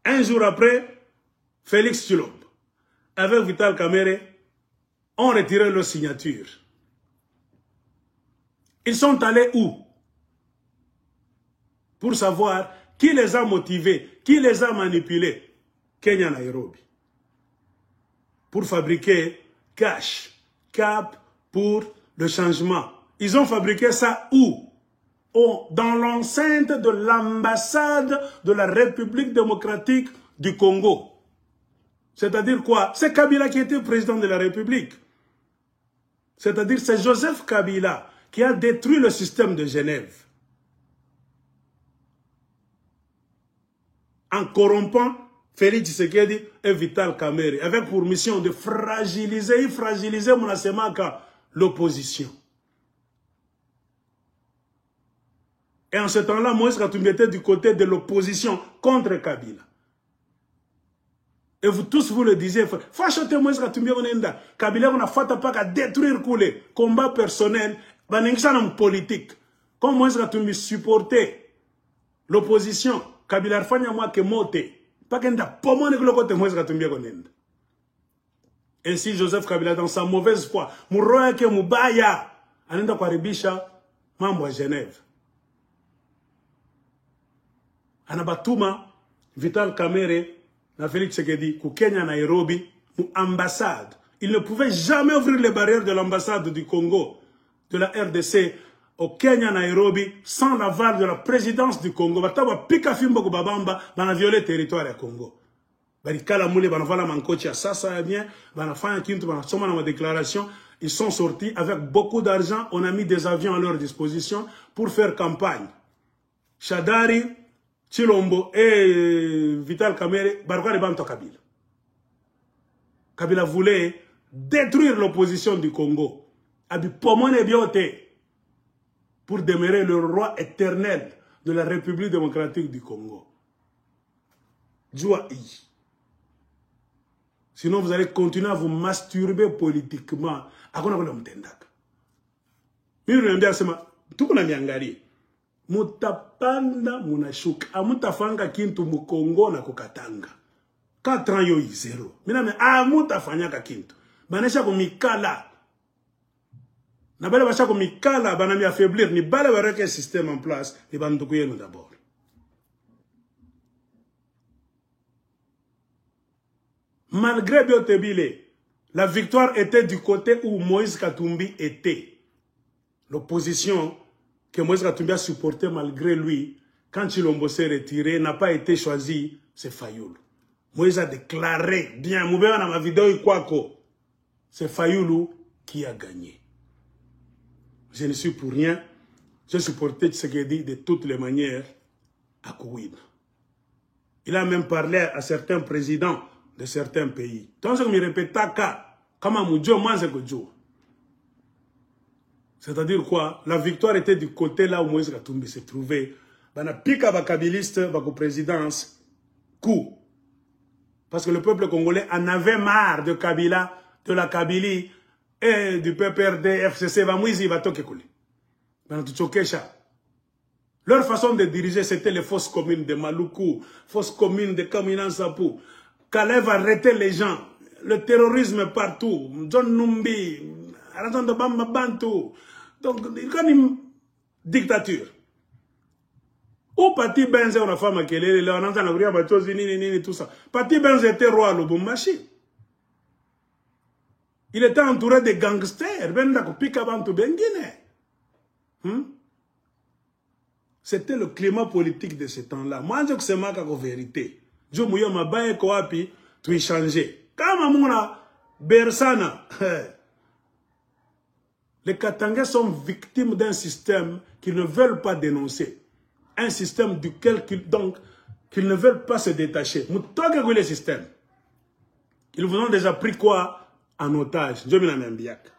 Un jour après, Félix Tshilombo, avec Vital Kamerhe, ont retiré leur signature. Ils sont allés où? Pour savoir qui les a motivés, qui les a manipulés. Kenya, Nairobi. Pour fabriquer cash, cap pour le changement. Ils ont fabriqué ça où? Dans l'enceinte de l'ambassade de la République démocratique du Congo. C'est-à-dire quoi? C'est Kabila qui était président de la République. C'est-à-dire c'est Joseph Kabila qui a détruit le système de Genève. En corrompant Félix Tshisekedi et Vital Kamerhe, avec pour mission de fragiliser l'opposition. Et en ce temps-là, Moïse Katumbi était du côté de l'opposition contre Kabila. Et vous tous, vous le disiez, fachote Moïse Katumbi onenda, Kabila on a fait pas qu'à détruire les combats personnels, banengsan politique. Comme Moïse Katumbi supportait l'opposition, Kabila fanya moi que moté. Pas qu'un pommon de côté Moïse Katumbi onenda. Ainsi Joseph Kabila dans sa mauvaise foi, muroya ke mubaya, anenda kuharibisha mambo ya Genève. Anabatuma Vital Kamerhe na Félix Tshisekedi ku Kenya Nairobi mu ambassade. Il ne pouvait jamais ouvrir les barrières de l'ambassade du Congo, de la RDC au Kenya Nairobi sans l'aval de la présidence du Congo. Bataba pika fimbo ku babamba bana violer territoire ya Congo. Barikala mule bana vala mankochi ya sasa bien, bana fanya kintu bana soma na ma déclaration, ils sont sortis avec beaucoup d'argent, on a mis des avions à leur disposition pour faire campagne. Shadari, Tshilombo et Vital Kamerhe, Barukari Banto Kabila. Kabila voulait détruire l'opposition du Congo. Abi pomone biote pour demeurer le roi éternel de la République démocratique du Congo. Djoua I. Sinon vous allez continuer à vous masturber politiquement. Akona kona mtendaka. Mimi niambia sema tuko na miangalie. Mutapanda munashuka. Amutafanga kintu mukongo na kukatanga. 4 ans yo 0. Mina amutafanyaka kintu. Banesha kumikala. Na bale basha kumikala banami affaiblir ni bale bareke système en place ni bandukuye nous d'abord. Malgré Biotebile, la victoire était du côté où Moïse Katumbi était. L'opposition que Moïse Katumbi a supporté malgré lui, quand Tshilombo s'est retiré, n'a pas été choisi, c'est Fayoulou. Moïse a déclaré, bien, moubéa dans ma vidéo, c'est Fayoulou qui a gagné. Je ne suis pour rien. J'ai supporté Tshisekedi de toutes les manières à Kouïba. Il a même parlé à certains présidents de certains pays. Donc, je me répète, c'est-à-dire quoi? La victoire était du côté là où Moïse Katumbi se trouvait. Bana pika ba kabiliste ba présidence coup. Parce que le peuple congolais en avait marre de Kabila, de la Kabylie et du PPRD, FCC, ba Moïse ba toke kule. Bana tuchokesha. Leur façon de diriger, c'était les fausses communes de Maluku, fausses communes de Kamina Sapou. Kalev arrêtait les gens. Le terrorisme partout. John Numbi, Araton de Bamba Bantu. Donc, il y a une dictature. Où Pati Benze, on a femme qui est là, on entend la bruyère, tout ça. Pati Benze était roi à Lubumbashi. Il était entouré de gangsters. C'était le climat politique de ce temps-là. Moi, je sais pas la vérité. Je me dis que tu changé. Comme Bersana, les Katangais sont victimes d'un système qu'ils ne veulent pas dénoncer. Un système duquel qu'ils ne veulent pas se détacher. Le système. Ils vous ont déjà pris quoi en otage? Je me l'ambiac.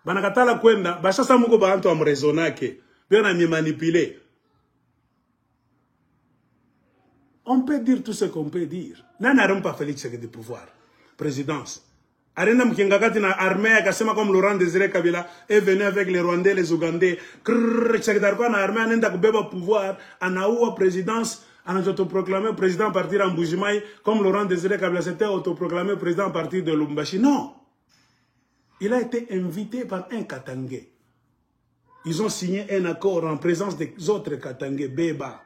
Banakatala kwenda, bachasa muko bantu amrezonake, bien mi manipuler. On peut dire tout ce qu'on peut dire. Nous n'avons pas Félix de pouvoir. Présidence. Arena Mkingakati na armée, kasema comme Laurent Désiré Kabila est venu avec les Rwandais, les Ougandais. Armée anenda kubeba pouvoir, anaua présidence, On a autoproclamé président à partir d'Amboujimaï, comme Laurent Désiré Kabila s'était autoproclamé président à partir de Lumbashi. Non. Il a été invité par un Katangais. Ils ont signé un accord en présence des autres Katangais, Beba.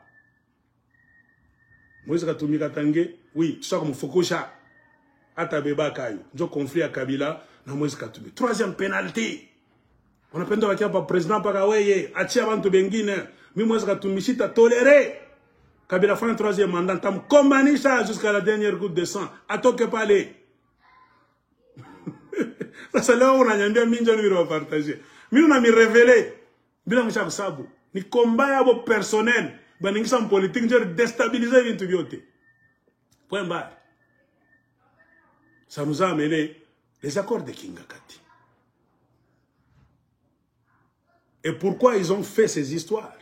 Moïse Katumbi Katangais, oui, ça comme Fokosha. Ata Beba Kayo. J'ai conflit à Kabila, na Moïse Katumbi. Troisième pénalité. On a pensé que le président Pagaweye, Atia Bantu Bengine, Moïse Katumbi, si tu as toléré. Kabila fait un troisième mandat, tu as condamné ça jusqu'à la dernière goutte de sang. À toi que parler. Ça, c'est là où on a bien mis de partager. Mais on a mis révélé. Bilan Chab Sabou. Ni combat personnel. Ben, ni en politique, j'ai déstabilisé l'intubioté. Point barre. Ça nous a amené les accords de Kingakati. Et pourquoi ils ont fait ces histoires?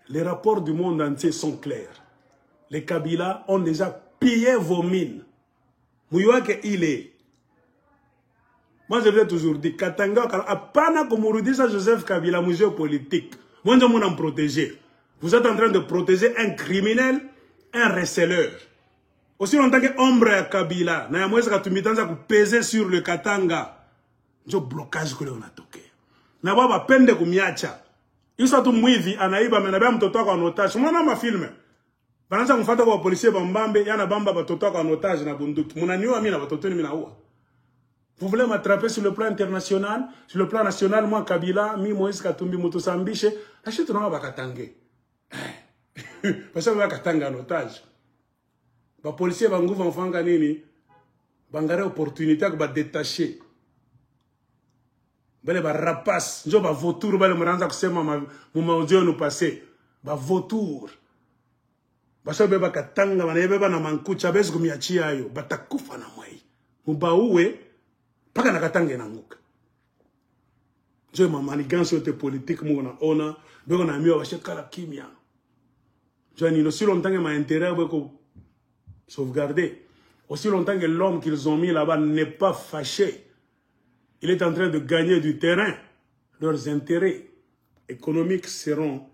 Les rapports du monde entier sont clairs. Les Kabila ont déjà pillé vos mines. Mouyouake il est. Moi je l'ai toujours dit, Katanga, apana comme on dit ça Joseph Kabila, musée politique. Moi je m'en protéger. Vous êtes en train de protéger un criminel, un receleur. Aussi longtemps que ombre à Kabila, na moi ça tumitanza ku peser sur le Katanga. Je blocage que l'on a toqué. Na baba pende kumiacha. Ils sont tous mouivi, anaïba, mais n'abam toto en otage. Moi, on m'a filmé. Pendant ça, on fait un policier, bambambe, yana bamba, toto en otage, na bunduki. Mon ami, amina, toto ni minaoua. Vous voulez m'attraper sur le plan international? Sur le plan national, moi, Kabila, mi Moïse Katumbi, Motosambiche, achète non, Bakatangé. Parce que Bakatanga en otage. Les policiers, bangou, enfant, ganini, bangare opportunité, ba détacher. Bale ba rapace, njo ba vautour, bale mranza kusema muma audio nous passé. Ba vautour. Basho beba katanga, beba na mankucha, besu kumiachia yo, batakufa na mwai. Muba uwe, paka na katanga na nguka. Njo ma manigance yote politique muna ona, beko na miwa bashe kala kimia. Njo ni aussi longtemps que ma intérêt beko sauvegarder. Aussi longtemps que l'homme qu'ils ont mis là-bas n'est pas fâché. Il est en train de gagner du terrain. Leurs intérêts économiques seront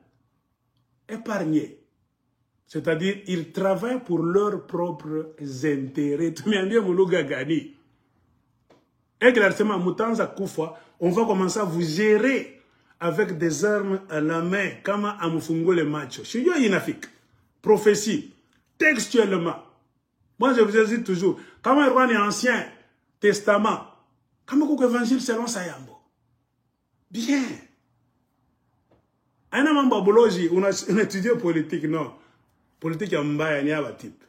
épargnés. C'est-à-dire, ils travaillent pour leurs propres intérêts. Tout le monde a gagné. Et clairement, Moutanza Koufa, on va commencer à vous gérer avec des armes à la main, comme à Moufungo le macho. Je suis inafik. Prophétie. Textuellement. Moi, je vous ai dit toujours, comme un roi Ancien Testament, comment est l'évangile selon Sayambo? Bien. On a étudié politique, non. Politique, il y a un type.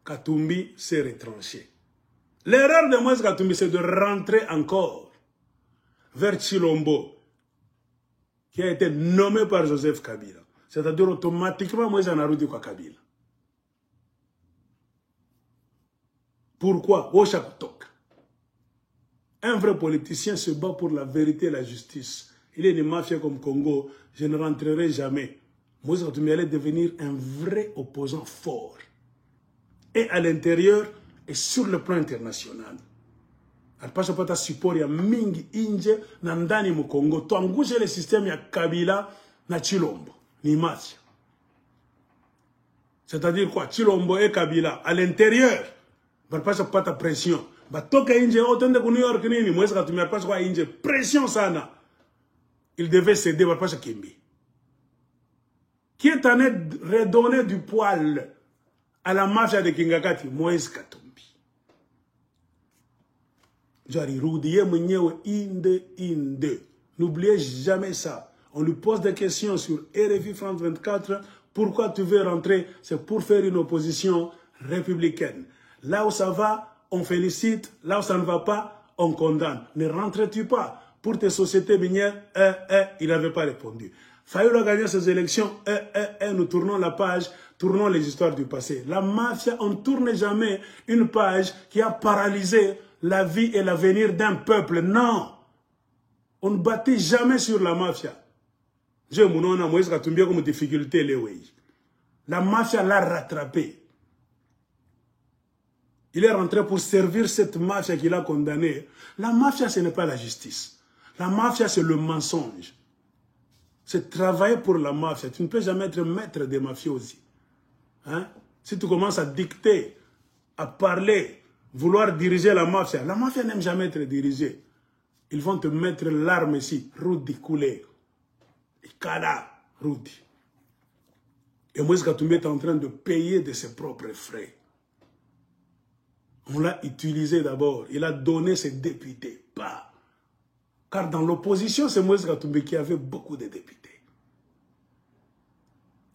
Katumbi s'est retranché. L'erreur de Moïse Katumbi, c'est de rentrer encore vers Chilombo, qui a été nommé par Joseph Kabila. C'est-à-dire automatiquement, Moïse en a roudi quoi Kabila. Pourquoi? Un vrai politicien se bat pour la vérité et la justice. Il est une mafia comme Congo. Je ne rentrerai jamais. Moïse Katumbi allait devenir un vrai opposant fort. Et à l'intérieur et sur le plan international. Elle passe pas ta support ya mingi inje na ndani mu Congo. Tuangushe le système ya Kabila na Chilombo. Ni mafia. C'est-à-dire quoi? Chilombo et Kabila à l'intérieur. Elle passe pas ta pression. Bah toka inje autant de New York nini. Moïse Katumbi passe quoi inje pression sana. Il devait céder. Elle passe Kimbi. Qui est en train de redonner du poil à la mafia de Kingakati? Moïse Katumbi. N'oubliez jamais ça. On lui pose des questions sur RFI France 24. Pourquoi tu veux rentrer? C'est pour faire une opposition républicaine. Là où ça va, on félicite. Là où ça ne va pas, on condamne. Ne rentres-tu pas? Pour tes sociétés minières, il n'avait pas répondu. Fayoulou a gagné ces élections, nous tournons la page, tournons les histoires du passé. La mafia, on ne tourne jamais une page qui a paralysé la vie et l'avenir d'un peuple. Non. On ne bâtit jamais sur la mafia. Je mounona Moïse Katumbi comme difficulté les way. La mafia l'a rattrapé. Il est rentré pour servir cette mafia qu'il a condamnée. La mafia, ce n'est pas la justice. La mafia, c'est le mensonge. C'est travailler pour la mafia. Tu ne peux jamais être maître des mafiosi. Hein? Si tu commences à dicter, à parler, vouloir diriger la mafia n'aime jamais être dirigée. Ils vont te mettre l'arme ici. Rudi Koulé. Kada Rudi. Et Moïse Katumbi est en train de payer de ses propres frais. On l'a utilisé d'abord. Il a donné ses députés. Bah. Car dans l'opposition, c'est Moïse Katumbi qui avait beaucoup de députés.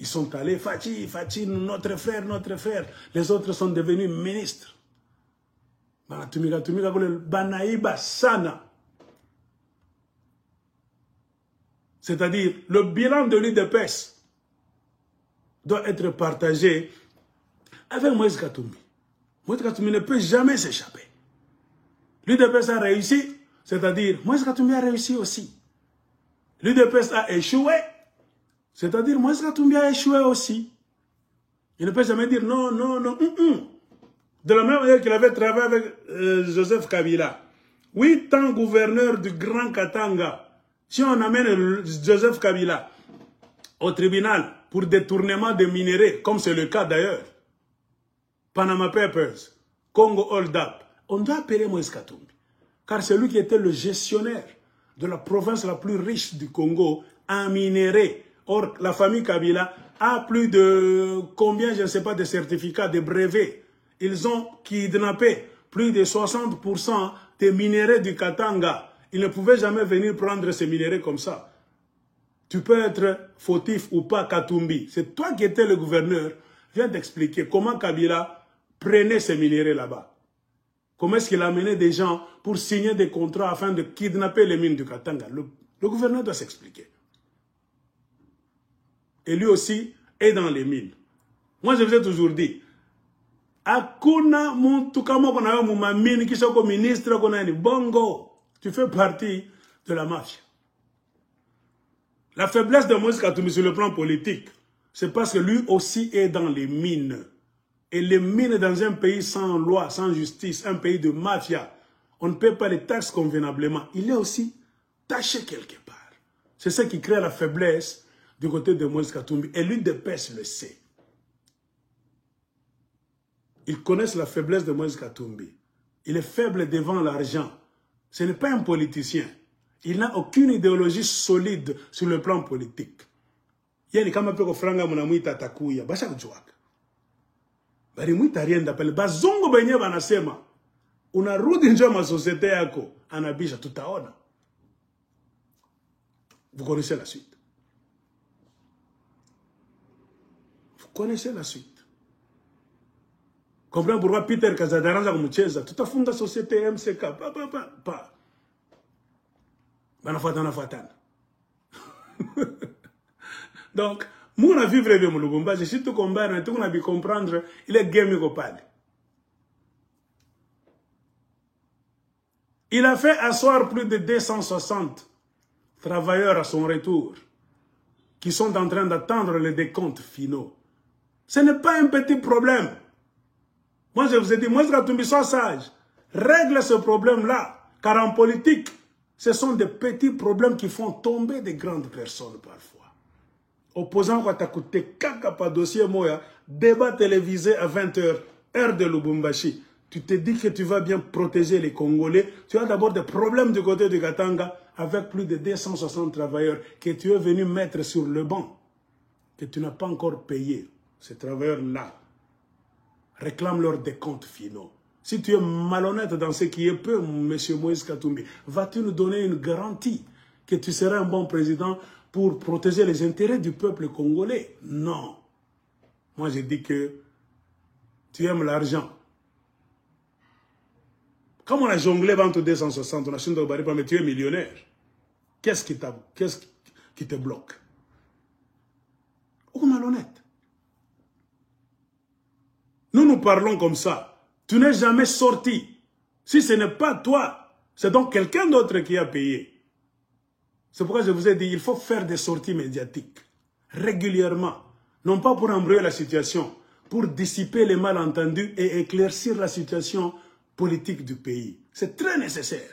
Ils sont allés, Fachi, notre frère. Les autres sont devenus ministres. Banaïba Sana. C'est-à-dire, le bilan de l'UDPS doit être partagé avec Moïse Katumbi. Moïse Katumbi ne peut jamais s'échapper. L'UDPS a réussi, c'est-à-dire, Moïse Katumbi a réussi aussi. L'UDPS a échoué, c'est-à-dire, Moïse Katumbi a échoué aussi. Il ne peut jamais dire non. De la même manière qu'il avait travaillé avec Joseph Kabila. 8 ans gouverneur du Grand Katanga. Si on amène Joseph Kabila au tribunal pour détournement de minerais, comme c'est le cas d'ailleurs, Panama Papers, Congo Hold Up, on doit appeler Moïse Katumbi. Car c'est lui qui était le gestionnaire de la province la plus riche du Congo en minerais. Or, la famille Kabila a plus de combien, je ne sais pas, de certificats, de brevets. Ils ont kidnappé plus de 60% des minerais du Katanga. Ils ne pouvaient jamais venir prendre ces minéraux comme ça. Tu peux être fautif ou pas, Katumbi. C'est toi qui étais le gouverneur. Viens t'expliquer comment Kabila prenait ces minéraux là-bas. Comment est-ce qu'il a amené des gens pour signer des contrats afin de kidnapper les mines du Katanga. Le gouverneur doit s'expliquer. Et lui aussi est dans les mines. Moi, je vous ai toujours dit, Akuna Muntukamo qu'on a eu mine qui sont comme ministre qu'on a dit bongo. Tu fais partie de la mafia. La faiblesse de Moïse Katumbi sur le plan politique, c'est parce que lui aussi est dans les mines. Et les mines dans un pays sans loi, sans justice, un pays de mafia, on ne paie pas les taxes convenablement. Il est aussi taché quelque part. C'est ça qui crée la faiblesse du côté de Moïse Katumbi. Et l'UDPS le sait. Ils connaissent la faiblesse de Moïse Katumbi. Il est faible devant l'argent. Ce n'est pas un politicien. Il n'a aucune idéologie solide sur le plan politique. Il y a kama peko franga munamuita takuya. Basha kujuaka. Bari muita rien d'appel. Bazongo benye banasema. Unarudi nje ma société yako. Anabisha tutaona. Vous connaissez la suite. Vous connaissez la suite. Comprenez pourquoi Peter Kazadaranza kumucheza. Tutafunga société MCK. Pa. Banafatana. Donc, moi, on vivre bien mon Lubumbashi. Si tu comprends, tu as comprendre, il est game copal. Il a fait asseoir plus de 260 travailleurs à son retour, qui sont en train d'attendre les décomptes finaux. Ce n'est pas un petit problème. Moi, je vous ai dit, moi, Katumbi, sois sage. Règle ce problème-là. Car en politique, ce sont des petits problèmes qui font tomber des grandes personnes parfois. Opposant quoi t'as coûté caca pas dossier moya, débat télévisé à 20h, heure de Lubumbashi. Tu te dis que tu vas bien protéger les Congolais. Tu as d'abord des problèmes du côté du Katanga avec plus de 260 travailleurs que tu es venu mettre sur le banc, que tu n'as pas encore payé. Ces travailleurs-là réclament leurs décomptes finaux. Si tu es malhonnête dans ce qui est peu, M. Moïse Katumbi, vas-tu nous donner une garantie que tu seras un bon président pour protéger les intérêts du peuple congolais? Non. Moi, je dis que tu aimes l'argent. Comme on a jonglé entre 260, on a changé de baril, mais tu es millionnaire. Qu'est-ce qui te bloque? Oh, malhonnête. Nous parlons comme ça. Tu n'es jamais sorti. Si ce n'est pas toi, c'est donc quelqu'un d'autre qui a payé. C'est pourquoi je vous ai dit, il faut faire des sorties médiatiques, régulièrement. Non pas pour embrouiller la situation, pour dissiper les malentendus et éclaircir la situation politique du pays. C'est très nécessaire.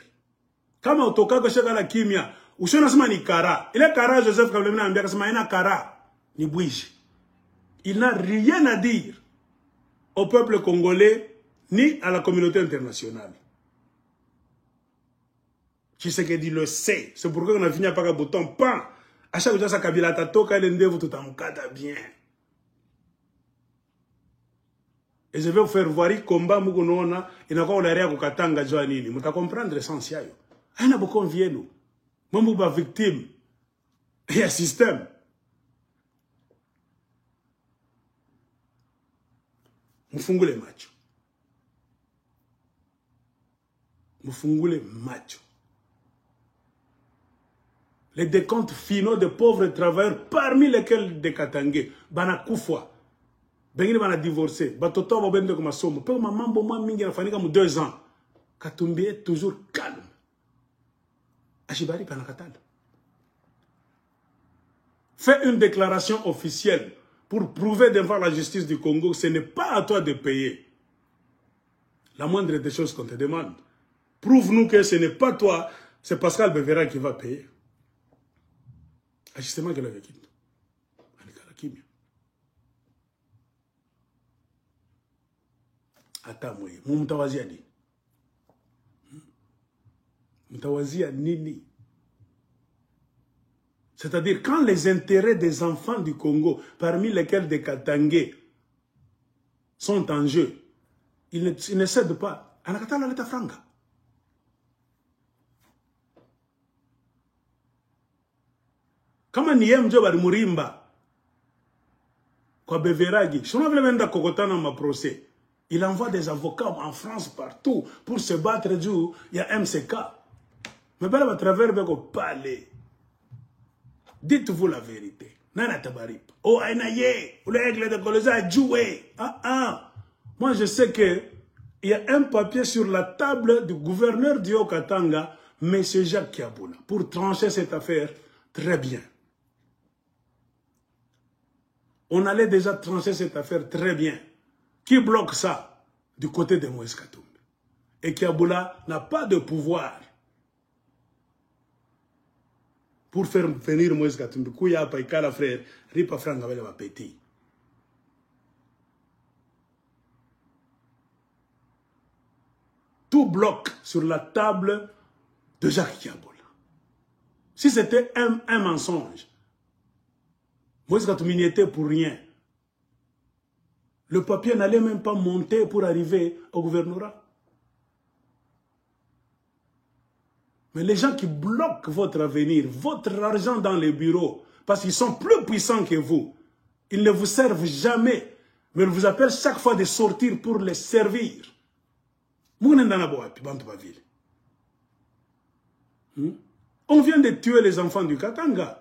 Kama utoka kwa shaka la kimia, usiona sema ni kara. Ile kara Joseph Kabila anambia sema ina kara, ni bougie. Il n'a rien à dire au peuple congolais ni à la communauté internationale. Tshisekedi le sait. C'est pourquoi on a fini par un bouton pan. À chaque fois, ça Kabila tatoka le ndevu tout en kada bien. Et je vais vous faire voir combat mugonona et n'a pas l'air à Katanga Joanini. Vous comprendre l'essence yayo. Aina beaucoup vienu. Mambo ba victime. Et un système. Mufungule macho. Mufungule macho. Les décomptes finaux de pauvres travailleurs, parmi lesquels des Katangais, bana kufwa, bengine bana divorcé, batoto ba bende comme somme, peu maman bon moi mingi na fanika mu 2 ans. Katumbi est toujours calme. Achibari bana katala. Fais une déclaration officielle pour prouver devant la justice du Congo, ce n'est pas à toi de payer. La moindre des choses qu'on te demande. Prouve-nous que ce n'est pas toi, c'est Pascal Bevera qui va payer. Justement, qu'elle avait quitté. Attends, moi, mutawazia nini? Mutawazia nini? C'est-à-dire, quand les intérêts des enfants du Congo, parmi lesquels des Katangais, sont en jeu, ils ne cèdent pas. Anakatala l'État franga. Kama ni yeye mjoba Murimba kwa Beveragi, shona vile venda kokotana ma procès. Il envoie des avocats en France partout pour se battre du il y a MCK. Mais bala à travers beko parler. Dites-vous la vérité. Nana tabarip. Oh ainaye, ou l'aigle de Colosa a joué. Moi je sais que il y a un papier sur la table du gouverneur du Haut-Katanga, M. Jacques Kiaboula, pour trancher cette affaire très bien. On allait déjà trancher cette affaire très bien. Qui bloque ça? Du côté de Moïse Katumbi. Et Kiaboula n'a pas de pouvoir pour faire venir Moïse Katumbi. Kouya Paikala frère, Ripa Franga Vele va péter. Tout bloque sur la table de Jacques Kiaboula. Si c'était un mensonge, Moïse Katumbi n'y était pour rien. Le papier n'allait même pas monter pour arriver au gouvernorat. Mais les gens qui bloquent votre avenir, votre argent dans les bureaux, parce qu'ils sont plus puissants que vous, ils ne vous servent jamais, mais ils vous appellent chaque fois de sortir pour les servir. On vient de tuer les enfants du Katanga.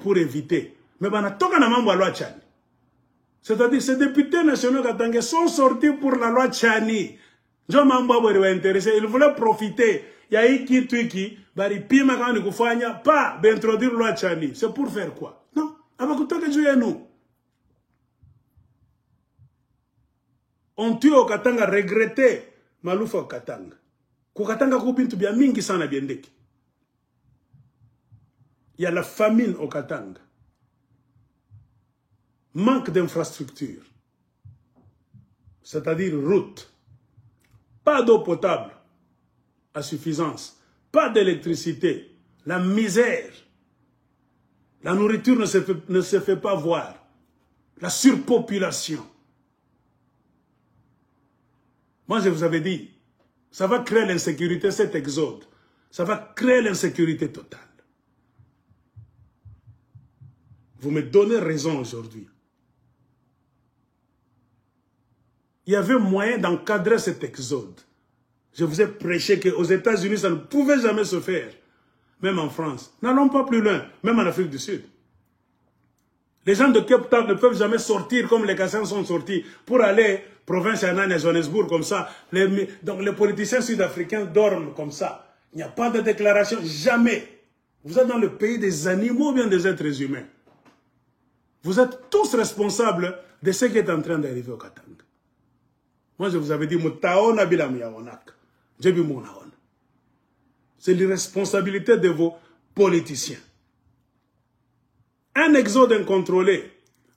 Pour éviter. Mais c'est-à-dire ces députés nationaux Katanga sont sortis pour la loi Tchani. Ils voulaient profiter. Il y a eu qui pas d'introduire la loi Tchani. C'est pour faire quoi? Non. On tue au Katanga, regretté Maloufa au Katanga. Au Katanga, il y a la famine au Katanga. Manque d'infrastructures. C'est-à-dire route. Pas d'eau potable à suffisance. Pas d'électricité. La misère. La nourriture ne se fait pas voir. La surpopulation. Moi, je vous avais dit, ça va créer l'insécurité, cet exode. Ça va créer l'insécurité totale. Vous me donnez raison aujourd'hui. Il y avait moyen d'encadrer cet exode. Je vous ai prêché qu'aux États-Unis, ça ne pouvait jamais se faire. Même en France. N'allons pas plus loin. Même en Afrique du Sud. Les gens de Cape Town ne peuvent jamais sortir comme les Kassans sont sortis pour aller province Yanane et Johannesburg comme ça. Donc les politiciens sud-africains dorment comme ça. Il n'y a pas de déclaration. Jamais. Vous êtes dans le pays des animaux ou bien des êtres humains. Vous êtes tous responsables de ce qui est en train d'arriver au Katanga. Moi, je vous avais dit, c'est l'irresponsabilité de vos politiciens. Un exode incontrôlé,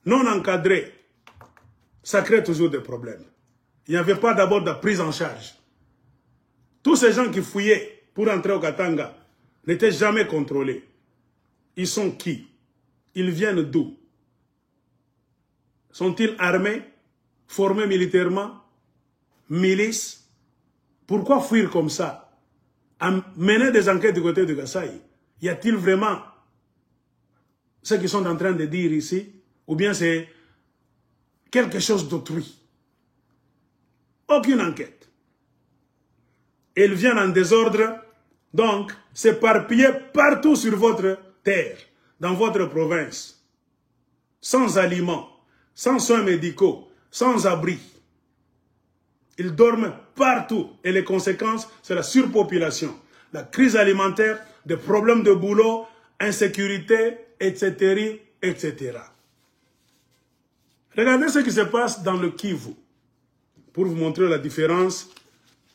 non encadré, ça crée toujours des problèmes. Il n'y avait pas d'abord de prise en charge. Tous ces gens qui fouillaient pour entrer au Katanga n'étaient jamais contrôlés. Ils sont qui? Ils viennent d'où? Sont-ils armés, formés militairement, milices? Pourquoi fuir comme ça? Mener des enquêtes du côté de Kasaï. Y a-t-il vraiment ce qu'ils sont en train de dire ici? Ou bien c'est quelque chose d'autrui? Aucune enquête. Ils viennent en désordre, donc s'éparpiller partout sur votre terre, dans votre province, sans aliments, sans soins médicaux, sans abri. Ils dorment partout et les conséquences, c'est la surpopulation, la crise alimentaire, des problèmes de boulot, insécurité, etc., etc. Regardez ce qui se passe dans le Kivu, pour vous montrer la différence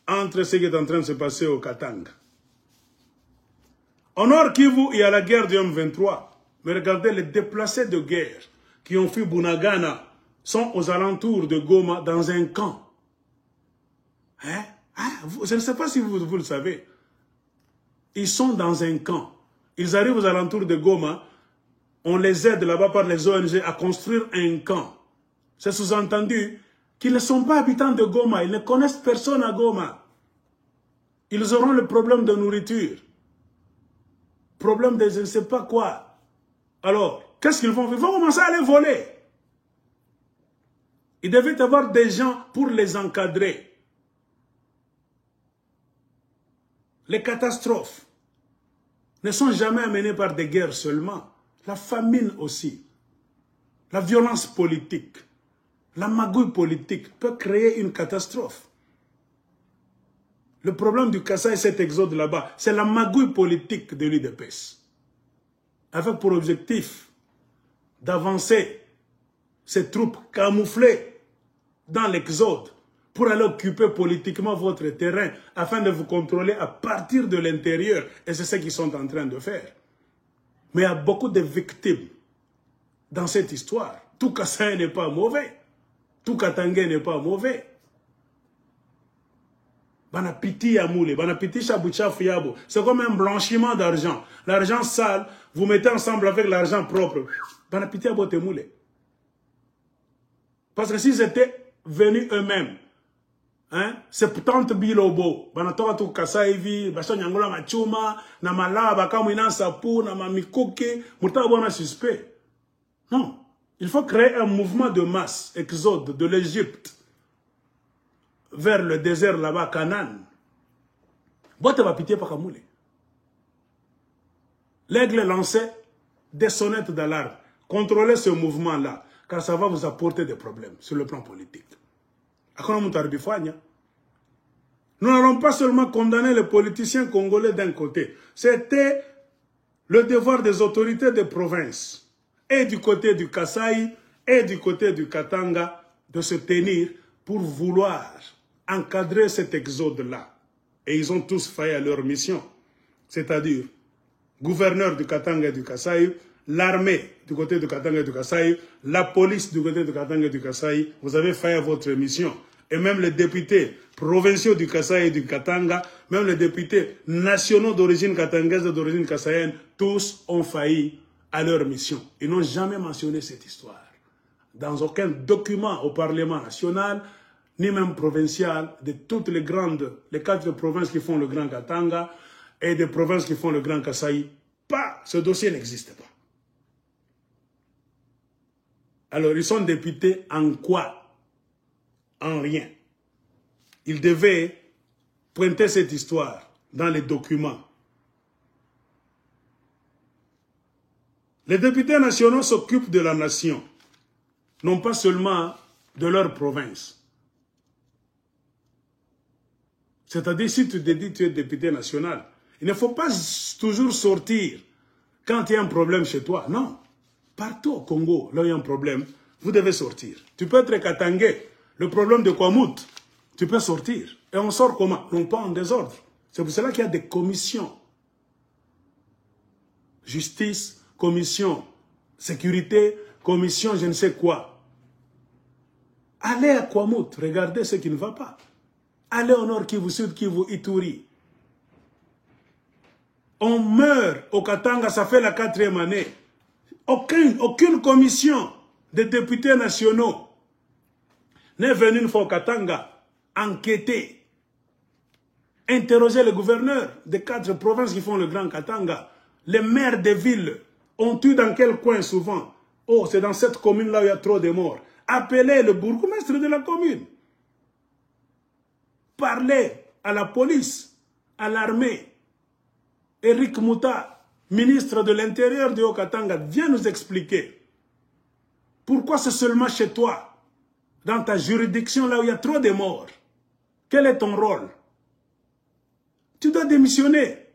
entre ce qui est en train de se passer au Katanga. Au nord Kivu, il y a la guerre du M23. Mais regardez, les déplacés de guerre qui ont fui Bunagana sont aux alentours de Goma dans un camp. Hein? Je ne sais pas si vous le savez. Ils sont dans un camp. Ils arrivent aux alentours de Goma. On les aide là-bas par les ONG à construire un camp. C'est sous-entendu qu'ils ne sont pas habitants de Goma. Ils ne connaissent personne à Goma. Ils auront le problème de nourriture. Problème de je ne sais pas quoi. Alors, qu'est-ce qu'ils vont faire? Ils vont commencer à les voler. Il devait y avoir des gens pour les encadrer. Les catastrophes ne sont jamais amenées par des guerres seulement. La famine aussi. La violence politique. La magouille politique peut créer une catastrophe. Le problème du Kasaï, cet exode là-bas, c'est la magouille politique de l'UDPS. Avec pour objectif d'avancer ces troupes camouflées dans l'exode pour aller occuper politiquement votre terrain afin de vous contrôler à partir de l'intérieur. Et c'est ce qu'ils sont en train de faire. Mais il y a beaucoup de victimes dans cette histoire. Tout Kasaï n'est pas mauvais. Tout Katanga n'est pas mauvais. Banapiti yamoule, banapiti chabuchafu yabo. C'est comme un blanchiment d'argent. L'argent sale, vous mettez ensemble avec l'argent propre. Banapiti yabo te moule. Parce que s'ils étaient venus eux-mêmes, hein, c'est tante bilobo. Banatoka tu kasaivi, basha nyangola machuma, na malaba, kamu ina sapu, na mamikoke, mutabona suspect. Non. Il faut créer un mouvement de masse, exode de l'Égypte vers le désert là-bas, Canaan. Bote va pitié par Kamoulé. L'aigle lançait des sonnettes d'alarme. Contrôlez ce mouvement-là, car ça va vous apporter des problèmes sur le plan politique. Nous n'allons pas seulement condamner les politiciens congolais d'un côté. C'était le devoir des autorités des provinces, et du côté du Kasaï, et du côté du Katanga, de se tenir pour vouloir encadrer cet exode-là. Et ils ont tous failli à leur mission. C'est-à-dire, gouverneur du Katanga et du Kasaï, l'armée du côté du Katanga et du Kasaï, la police du côté du Katanga et du Kasaï, vous avez failli à votre mission. Et même les députés provinciaux du Kasaï et du Katanga, même les députés nationaux d'origine katangaise et d'origine kassaïenne, tous ont failli à leur mission. Ils n'ont jamais mentionné cette histoire. Dans aucun document au Parlement national, ni même provincial, de toutes les 4 provinces qui font le Grand Katanga et des provinces qui font le Grand Kasaï, pas, ce dossier n'existe pas. Alors, ils sont députés en quoi? En rien. Ils devaient pointer cette histoire dans les documents. Les députés nationaux s'occupent de la nation, non pas seulement de leur province. C'est-à-dire, si tu te dis que tu es député national, il ne faut pas toujours sortir quand il y a un problème chez toi. Non. Partout au Congo, là où il y a un problème, vous devez sortir. Tu peux être katangais. Le problème de Kwamout, tu peux sortir. Et on sort comment? Non pas en désordre. C'est pour cela qu'il y a des commissions. Justice, commission, sécurité, commission, je ne sais quoi. Allez à Kwamut, regardez ce qui ne va pas. Allez au Nord Kivu, Sud Kivu, Ituri. On meurt au Katanga, ça fait la 4e année. Aucune commission de députés nationaux n'est venue une fois au Katanga enquêter, interroger les gouverneurs des 4 provinces qui font le Grand Katanga. Les maires des villes ont tué dans quel coin souvent? Oh, c'est dans cette commune-là où il y a trop de morts. Appelez le bourgmestre de la commune. Parlez à la police, à l'armée. Eric Mouta, ministre de l'Intérieur de Haut-Katanga, viens nous expliquer pourquoi c'est seulement chez toi, dans ta juridiction, là où il y a trop de morts. Quel est ton rôle? Tu dois démissionner.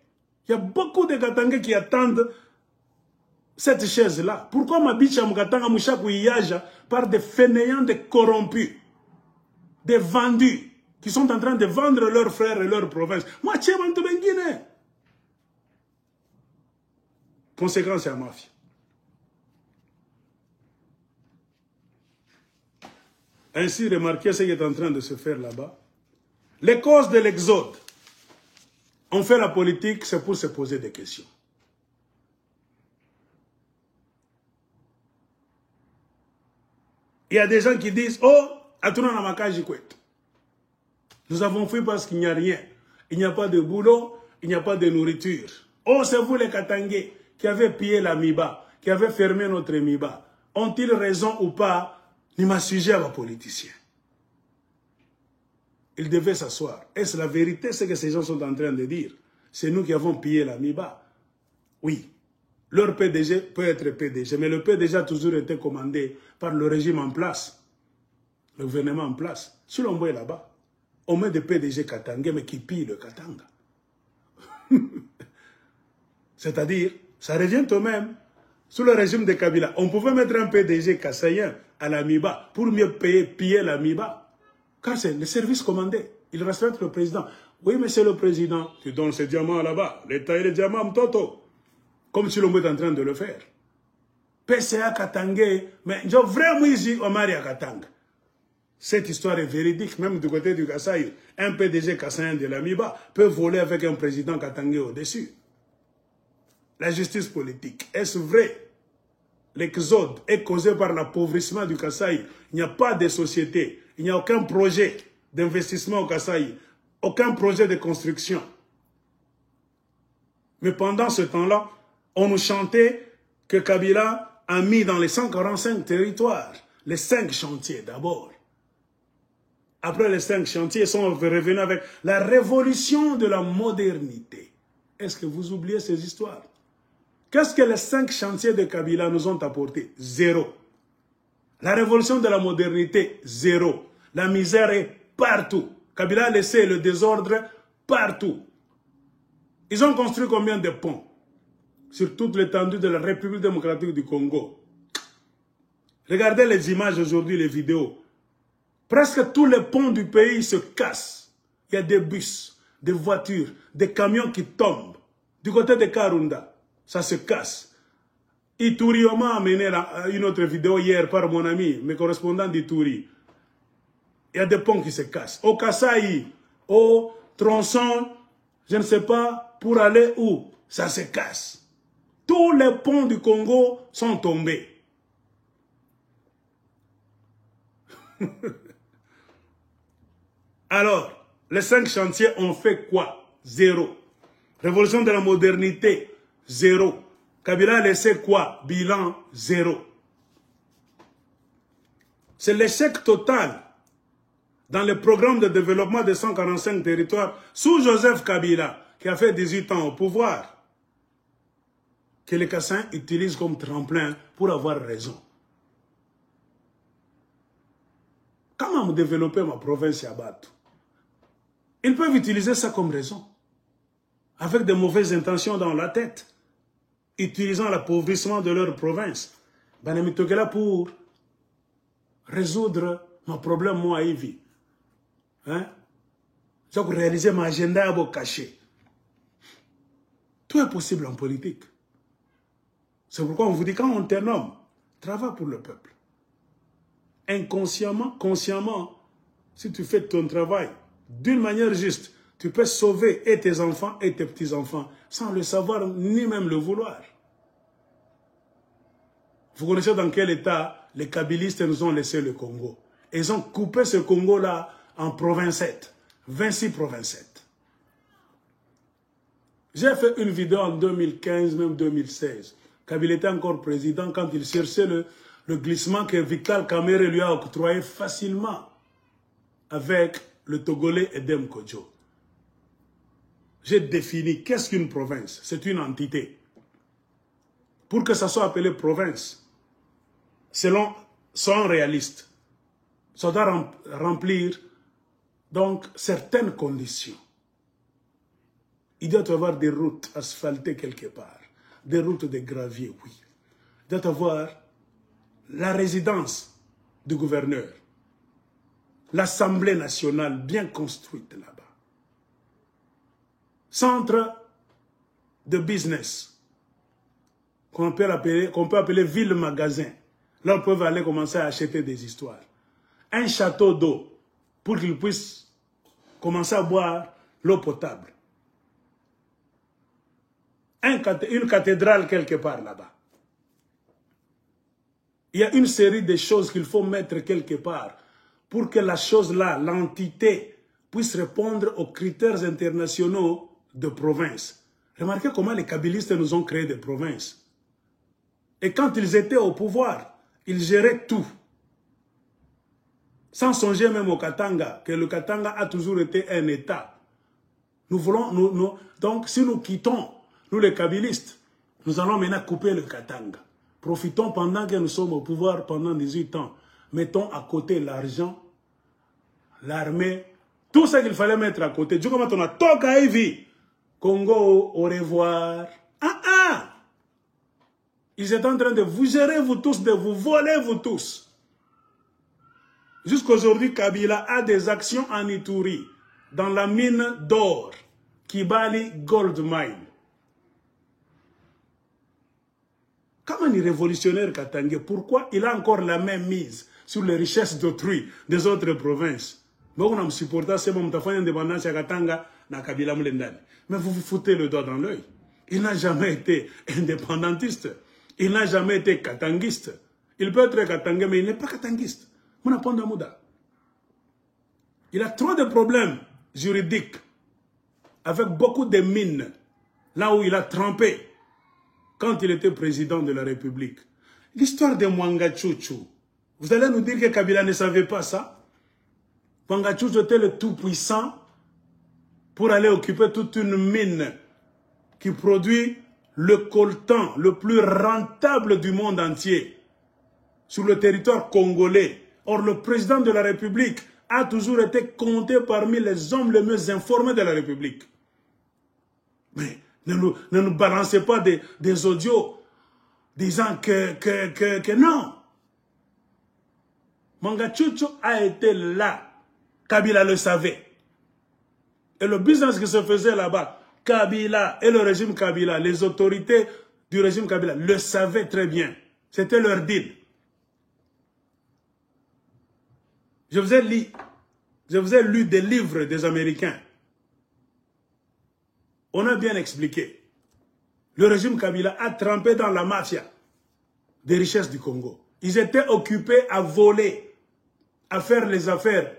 Il y a beaucoup de Katangais qui attendent cette chaise-là. Pourquoi ma biche à Mukatanga Mouchakou Iyaja par des fainéants, des corrompus, des vendus, qui sont en train de vendre leurs frères et leurs provinces? Moi, tu es en Guinée. Conséquence, c'est la mafia. Ainsi, remarquez ce qui est en train de se faire là-bas. Les causes de l'exode. On fait la politique, c'est pour se poser des questions. Il y a des gens qui disent, oh, nous avons fui parce qu'il n'y a rien. Il n'y a pas de boulot, il n'y a pas de nourriture. Oh, c'est vous les Katangais qui avez pillé la Miba, qui avez fermé notre Miba. Ont-ils raison ou pas? Ni ma sujet à ma politicien. Ils devaient s'asseoir. Est-ce la vérité, ce que ces gens sont en train de dire? C'est nous qui avons pillé la Miba. Oui. Leur PDG peut être PDG, mais le PDG a toujours été commandé par le régime en place, le gouvernement en place. Si l'on voit là-bas, on met des PDG Katangais, mais qui pillent le Katanga. C'est-à-dire, ça revient au même. Sous le régime de Kabila, on pouvait mettre un PDG kassaïen à la Miba pour mieux piller la Miba. Car c'est le service commandé. Il respecte le président. Oui, monsieur le président, tu donnes ces diamants là-bas. L'État et les diamants, Toto. Comme si l'on est en train de le faire. PCA Katangé, mais j'ai vraiment ici au Maria Katanga. Cette histoire est véridique, même du côté du Kasaï. Un PDG kassaïen de la Miba peut voler avec un président Katangé au-dessus. La justice politique, est-ce vrai? L'exode est causé par l'appauvrissement du Kasaï. Il n'y a pas de société, il n'y a aucun projet d'investissement au Kasaï, aucun projet de construction. Mais pendant ce temps-là, on nous chantait que Kabila a mis dans les 145 territoires les 5 chantiers d'abord. Après les 5 chantiers, ils sont revenus avec la révolution de la modernité. Est-ce que vous oubliez ces histoires? Qu'est-ce que les 5 chantiers de Kabila nous ont apporté? 0. La révolution de la modernité, 0. La misère est partout. Kabila a laissé le désordre partout. Ils ont construit combien de ponts sur toute l'étendue de la République démocratique du Congo? Regardez les images aujourd'hui, les vidéos. Presque tous les ponts du pays se cassent. Il y a des bus, des voitures, des camions qui tombent. Du côté de Karunda, ça se casse. Ituri, on m'a amené une autre vidéo hier par mon ami, mes correspondants d'Ituri. Il y a des ponts qui se cassent. Au Kasaï, au tronçon, je ne sais pas, pour aller où, ça se casse. Tous les ponts du Congo sont tombés. Alors, les 5 chantiers ont fait quoi? 0. Révolution de la modernité, 0. Kabila a laissé quoi? Bilan, 0. C'est l'échec total dans le programme de développement des 145 territoires sous Joseph Kabila, qui a fait 18 ans au pouvoir, que les Kassans utilisent comme tremplin pour avoir raison. Comment me développer ma province à Batou? Ils peuvent utiliser ça comme raison, avec de mauvaises intentions dans la tête, utilisant l'appauvrissement de leur province. Banemitokela pour résoudre mon problème, moi, Ivi. Hein? J'ai réalisé mon agenda à caché. Tout est possible en politique. C'est pourquoi on vous dit, quand on te nomme, travaille pour le peuple. Inconsciemment, consciemment, si tu fais ton travail d'une manière juste, tu peux sauver et tes enfants et tes petits-enfants sans le savoir ni même le vouloir. Vous connaissez dans quel état les kabylistes nous ont laissé le Congo. Ils ont coupé ce Congo-là en provincettes, 26 provincettes. J'ai fait une vidéo en 2015, même 2016. Kabila était encore président quand il cherchait le glissement que Vital Kamerhe lui a octroyé facilement avec le Togolais Edem Kodjo. J'ai défini qu'est-ce qu'une province. C'est une entité. Pour que ça soit appelé province, selon réaliste, ça doit remplir donc certaines conditions. Il doit y avoir des routes asphaltées quelque part, des routes de gravier, oui. Il doit y avoir la résidence du gouverneur, l'Assemblée nationale bien construite là-bas, centre de business qu'on peut appeler ville-magasin. Là, on peut aller commencer à acheter des histoires. Un château d'eau pour qu'ils puissent commencer à boire l'eau potable. Une cathédrale quelque part là-bas. Il y a une série de choses qu'il faut mettre quelque part pour que la chose-là, l'entité, puisse répondre aux critères internationaux de province. Remarquez comment les kabylistes nous ont créé des provinces. Et quand ils étaient au pouvoir, ils géraient tout. Sans songer même au Katanga, que le Katanga a toujours été un État. Nous voulons, donc si nous quittons, nous les kabylistes, nous allons maintenant couper le Katanga. Profitons pendant que nous sommes au pouvoir pendant 18 ans. Mettons à côté l'argent, l'armée, tout ce qu'il fallait mettre à côté. Du coup, on a Toka Evi. Congo, au revoir. Ils étaient en train de vous gérer, vous tous, de vous voler, vous tous. Jusqu'aujourd'hui, Kabila a des actions en Ituri, dans la mine d'or, Kibali Gold Mine. Comme un révolutionnaire Katangé, pourquoi il a encore la même mise sur les richesses d'autrui des autres provinces? Mais on a supporté ce moment indépendance à Katanga, na Kabila Mlendani. Mais vous vous foutez le doigt dans l'œil. Il n'a jamais été indépendantiste. Il n'a jamais été katanguiste. Il peut être katangé, mais il n'est pas katanguiste. Il a trop de problèmes juridiques avec beaucoup de mines là où il a trempé quand il était président de la République. L'histoire de Mwangachuchu, vous allez nous dire que Kabila ne savait pas ça? Mwangachuchu était le tout-puissant pour aller occuper toute une mine qui produit le coltan le plus rentable du monde entier sur le territoire congolais. Or, le président de la République a toujours été compté parmi les hommes les mieux informés de la République. Mais ne nous balancez pas des audios disant que non. Mwangachuchu a été là. Kabila le savait. Et le business qui se faisait là-bas, Kabila et le régime Kabila, les autorités du régime Kabila le savaient très bien. C'était leur deal. Je vous ai lu des livres des Américains. On a bien expliqué. Le régime Kabila a trempé dans la mafia des richesses du Congo. Ils étaient occupés à voler, à faire les affaires,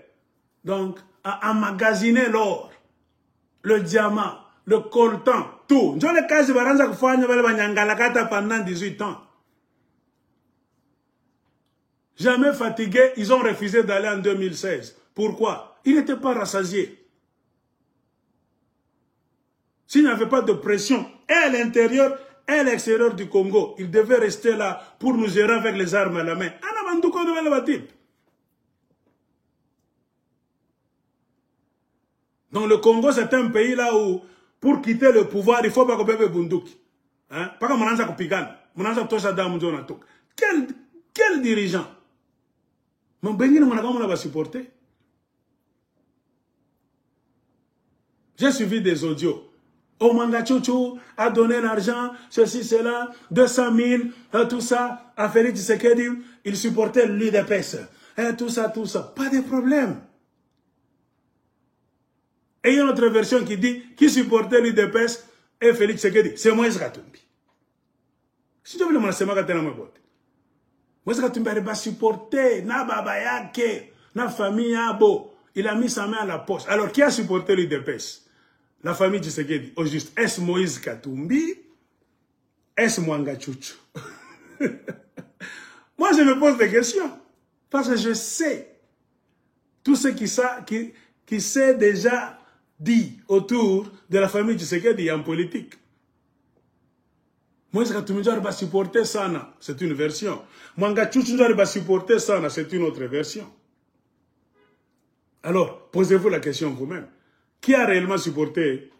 donc à emmagasiner l'or, le diamant, le coltan, tout. Pendant 18 ans. Jamais fatigués, ils ont refusé d'aller en 2016. Pourquoi? Ils n'étaient pas rassasiés. S'il n'y avait pas de pression, et à l'intérieur et à l'extérieur du Congo, ils devaient rester là pour nous gérer avec les armes à la main. Donc le Congo, c'est un pays là où, pour quitter le pouvoir, il faut pas qu'on bébé bunduki. Hein? Pas comme Mananza Kopigan. Mananza Tosha Damoujon Atok. Quel dirigeant? Mon Bengi ne m'a pas supporté. J'ai suivi des audios. Oh, Mangachouchou a donné l'argent, ceci, cela, 200 000, tout ça, à Félix Tshisekedi, il supportait l'UDPS. Tout ça, pas de problème. Et il y a une autre version qui dit, qui supportait l'UDPS et Félix Tshisekedi, c'est Moïse Katumbi. Si tu veux le mentionner, Moïse Katumbi a supporté, na baba yake, na famille abo, il a mis sa main à la poche. Alors, qui a supporté l'UDPS? La famille Tshisekedi, au juste, est-ce Moïse Katumbi? Est-ce Mangachouchou? Moi, je me pose des questions. Parce que je sais tout ce qui s'est déjà dit autour de la famille Tshisekedi en politique. Moïse Katumbi doit supporter ça, c'est une version. Mangachouchou doit supporter ça, c'est une autre version. Alors, posez-vous la question vous-même. Qui a réellement supporté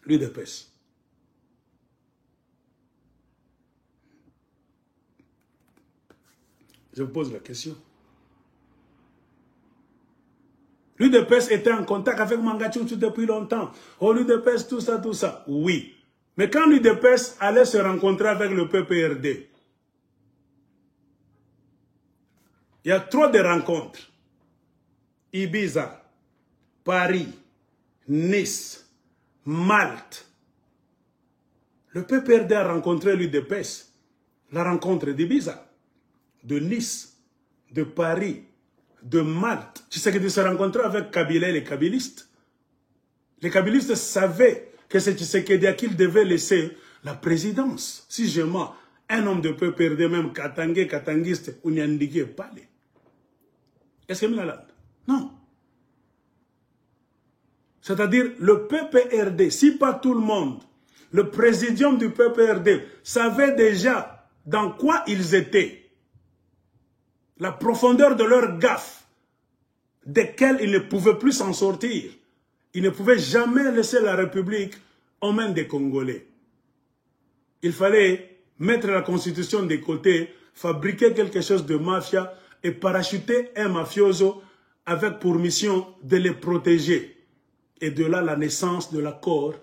l'UDPS? Je vous pose la question. L'UDPS était en contact avec Mangachouchou depuis longtemps. Oh, l'UDPS, tout ça. Oui. Mais quand l'UDPS allait se rencontrer avec le PPRD, il y a trop de rencontres. Ibiza, Paris, Nice, Malte. Le PPRD a rencontré l'UDPS. La rencontre d'Ibiza, de Nice, de Paris, de Malte. Tu sais que de se rencontrer avec Kabila et les Kabilistes. Les Kabilistes savaient que c'est Tshisekedi à qui ils devaient laisser la présidence. Si je mens, un homme de PPRD, même Katangé, Katangiste, Ounyandigé, Palais. Est-ce que Milalande? Non. C'est-à-dire, le PPRD, si pas tout le monde, le présidium du PPRD savait déjà dans quoi ils étaient, la profondeur de leur gaffe, desquels ils ne pouvaient plus s'en sortir. Ils ne pouvaient jamais laisser la République aux mains des Congolais. Il fallait mettre la Constitution de côté, fabriquer quelque chose de mafia et parachuter un mafioso avec pour mission de les protéger. Et de là, la naissance de l'accord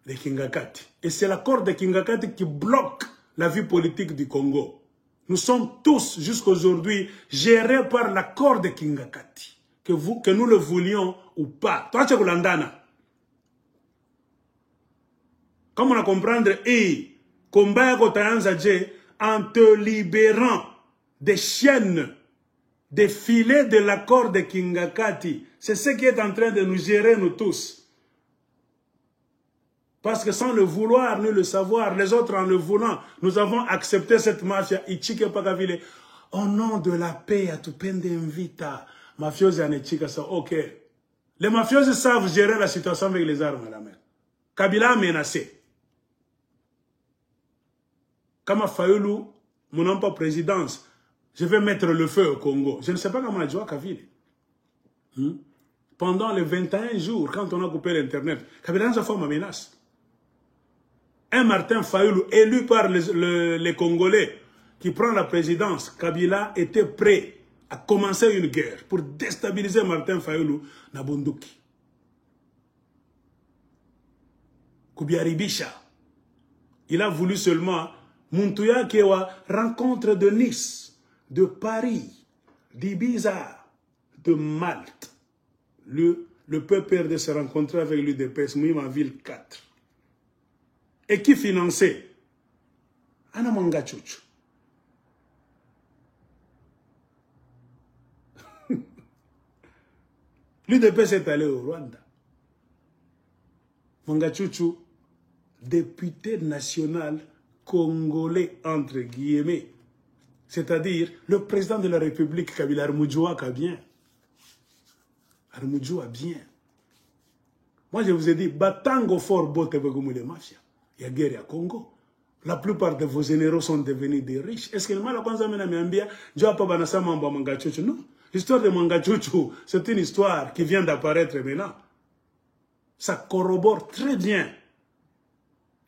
de Kingakati. Et c'est l'accord de Kingakati qui bloque la vie politique du Congo. Nous sommes tous, jusqu'à aujourd'hui, gérés par l'accord de Kingakati. Que nous le voulions ou pas. Toi, tu es Kulandana. Comme on a comprendre, combat en te libérant des chaînes, des filets de l'accord de Kingakati. C'est ce qui est en train de nous gérer, nous tous. Parce que sans le vouloir, ni le savoir, les autres en le voulant, nous avons accepté cette mafia. Au nom de la paix, à tout peine d'invita, mafiosi anechika ça, ok. Les mafiosi savent gérer la situation avec les armes à la main. Kabila a menacé. Kama Fayoulou, mon nom pas présidence, je vais mettre le feu au Congo. Je ne sais pas comment a joué à Kavile. Pendant les 21 jours, quand on a coupé l'Internet, Kabila a fait ma menace. Un Martin Fayoulou, élu par les Congolais, qui prend la présidence, Kabila était prêt à commencer une guerre pour déstabiliser Martin Fayoulou na Bunduki. Koubiaribisha. Il a voulu seulement Mountuya Kewa, rencontre de Nice, de Paris, d'Ibiza, de Malte. Le PPRD se rencontrer avec l'UDPS, Mouima Ville 4. Et qui finançait? Ana Mangachouchou. L'UDPS est allé au Rwanda. Mangachouchou, député national congolais, entre guillemets. C'est-à-dire, le président de la République, Kabila Armudjoua, a bien. Armudjoua bien. Moi, je vous ai dit, Batango fort bote begumou les mafias. Il y a guerre à Congo. La plupart de vos généraux sont devenus des riches. Est-ce que le mal a pensé à Mambia? Je n'ai pas banasa Mamba Mangachouchou. Non. L'histoire de Mangachouchou, c'est une histoire qui vient d'apparaître maintenant. Ça corrobore très bien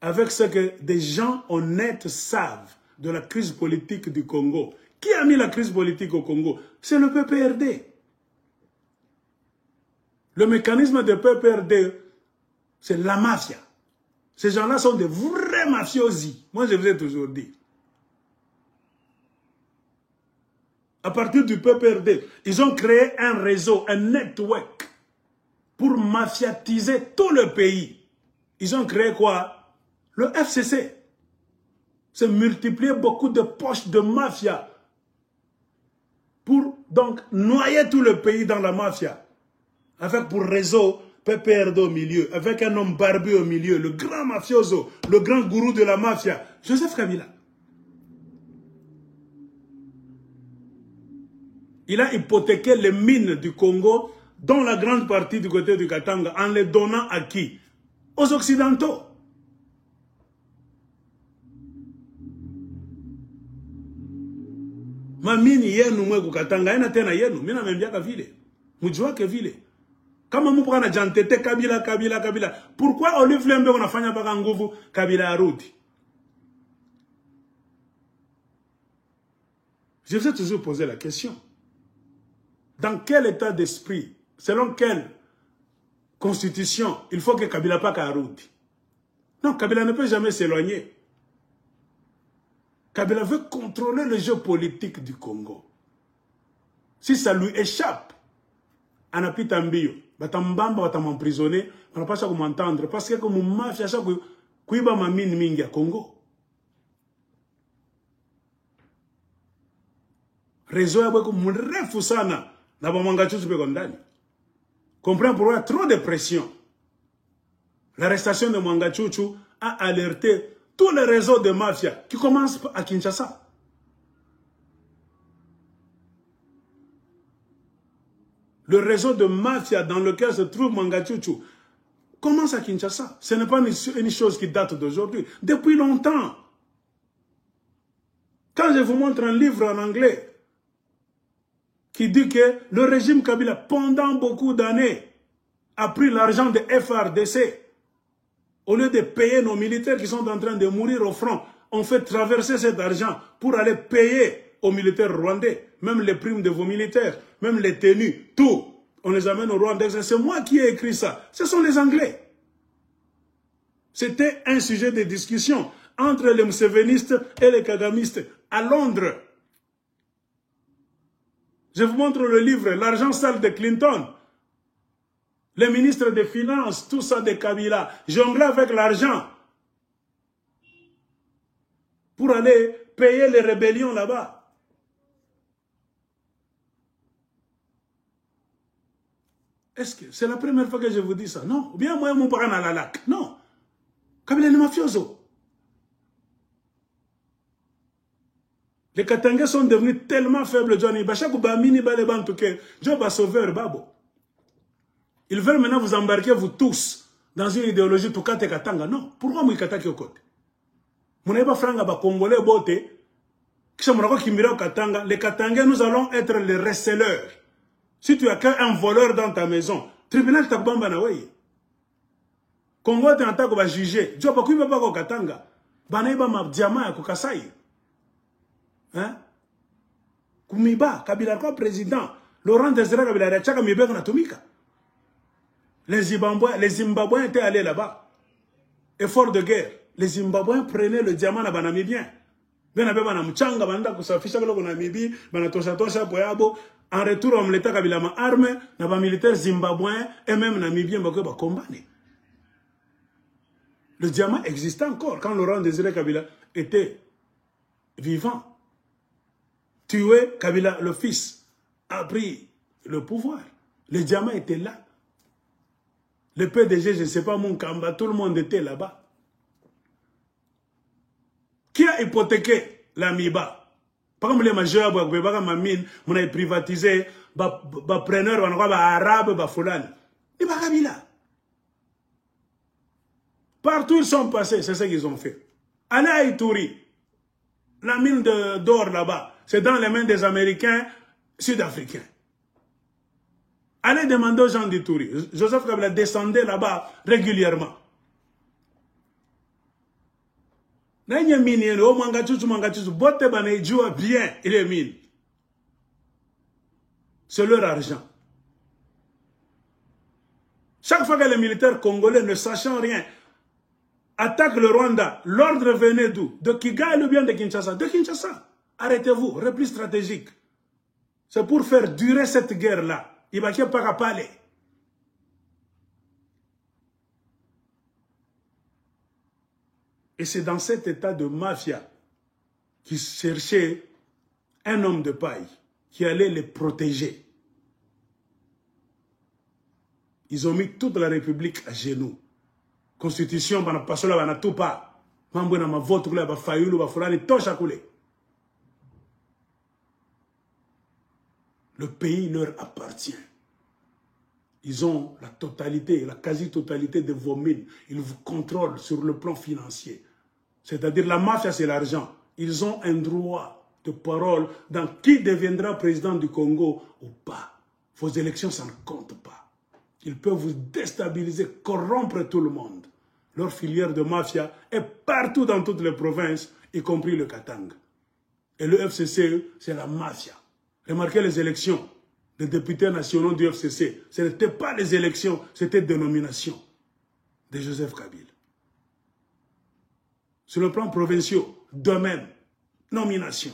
avec ce que des gens honnêtes savent de la crise politique du Congo. Qui a mis la crise politique au Congo? C'est le PPRD. Le mécanisme de PPRD, C'est la mafia. Ces gens-là sont des vrais mafiosi. Moi, je vous ai toujours dit. À partir du PPRD, ils ont créé un réseau, un network pour mafiatiser tout le pays. Ils ont créé quoi? Le FCC. C'est multiplier beaucoup de poches de mafia pour donc noyer tout le pays dans la mafia. Avec pour réseau PPRD au milieu, avec un homme barbu au milieu, le grand mafioso, le grand gourou de la mafia, Joseph Kabila. Il a hypothéqué les mines du Congo, dont la grande partie du côté du Katanga, en les donnant à qui? Aux Occidentaux. Ma mine yenu mwe ku Katanga, ena tena yenu, mina membiaka vile. Mujua ke vile. Kama mupo na jantete Kabila. Pourquoi Olive Lembe on a fanya baka nguvu Kabila arudi? Je vous ai toujours posé la question. Dans quel état d'esprit, selon quelle constitution, il faut que Kabila pas arudi? Non, Kabila ne peut jamais s'éloigner. Kabila veut contrôler le jeu politique du Congo. Si ça lui échappe, anapita mbio, batambamba batamemprisonner, on n'a pas ça comme entendre parce que comme mafia ça kuiba mamine mingi à Congo. Réseau ya bweko mrefu sana na bamanga chuchu pe kondani. Comprends pourquoi il y a trop de pression. L'arrestation de Mwanga Chuchu a alerté tous les réseaux de mafia qui commencent à Kinshasa. Le réseau de mafia dans lequel se trouve Mwanga Chuchu commence à Kinshasa. Ce n'est pas une chose qui date d'aujourd'hui. Depuis longtemps. Quand je vous montre un livre en anglais qui dit que le régime Kabila, pendant beaucoup d'années, a pris l'argent de FRDC. Au lieu de payer nos militaires qui sont en train de mourir au front, on fait traverser cet argent pour aller payer aux militaires rwandais, même les primes de vos militaires, même les tenues, tout. On les amène au Rwanda. C'est moi qui ai écrit ça. Ce sont les Anglais. C'était un sujet de discussion entre les Museveninistes et les Kagamistes à Londres. Je vous montre le livre, L'argent sale de Clinton. Les ministres des Finances, tout ça de Kabila, jonglaient avec l'argent pour aller payer les rébellions là-bas. Est-ce que c'est la première fois que je vous dis ça? Non. Ou bien moi, mon parent à la lac. Non. Kabila est mafioso. Les Katangais sont devenus tellement faibles, Johnny. Bachakou Bamini Balebantuke, Job a sauveur, Babo. Ils veulent maintenant vous embarquer, vous tous, dans une idéologie Tukate Katanga. Non. Pourquoi vous Kataki au côté? Vous n'avez pas franga ba Congolais boté. Les Katangais, nous allons être les receleurs. Si tu as qu'un voleur dans ta maison, tribunal Takbamba na weye. Congo te antako ba juger. Job ba kuiba ba ko Katanga. Banaiba ma diamant ya Kukasai. Hein? Kumiba, Kabila quoi président. Laurent Désiré Kabila Rachaka Mibe na Tumika. Les Zimbabwéens étaient allés là-bas. Effort de guerre. Les Zimbabwéens prenaient le diamant à Banamibien. En retour, on l'État Kabila ma arme, les militaires zimbabwéens et même namibiens va combattre. Le diamant existait encore quand Laurent Désiré Kabila était vivant. Tué, Kabila, le fils, a pris le pouvoir. Le diamant était là. Le PDG, je ne sais pas, mon Kamba, tout le monde était là-bas. Qui a hypothéqué la MIBA? Par exemple, les majeurs, ma mine, on a privatisé, les preneurs, les arabes, les fulani. Les Kabila. Partout ils sont passés, c'est ce qu'ils ont fait. Allez à Ituri, la mine d'or là-bas, c'est dans les mains des Américains sud-africains. Allez demander aux gens d'Ituri. Joseph Kabila descendait là-bas régulièrement. Bien, il est mine. C'est leur argent. Chaque fois que les militaires congolais, ne sachant rien, attaquent le Rwanda, l'ordre venait d'où? De Kigali ou bien de Kinshasa? De Kinshasa. Arrêtez-vous, repli stratégique. C'est pour faire durer cette guerre-là. Il va qu'il n'y ait pas qu'à parler. Et c'est dans cet état de mafia qui cherchait un homme de paille qui allait les protéger. Ils ont mis toute la République à genoux. Constitution, on a passé là, on a tout pas. Mambo na ma vote là, ba fayulu, ba fulani, tocha koulé. Le pays leur appartient. Ils ont la totalité, la quasi-totalité de vos mines. Ils vous contrôlent sur le plan financier. C'est-à-dire la mafia, c'est l'argent. Ils ont un droit de parole dans qui deviendra président du Congo ou pas. Vos élections, ça ne compte pas. Ils peuvent vous déstabiliser, corrompre tout le monde. Leur filière de mafia est partout dans toutes les provinces, y compris le Katanga. Et le FCC, c'est la mafia. Remarquez les élections des députés nationaux du FCC. Ce n'étaient pas les élections, c'était des nominations de Joseph Kabila. Sur le plan provincial, domaine, nomination.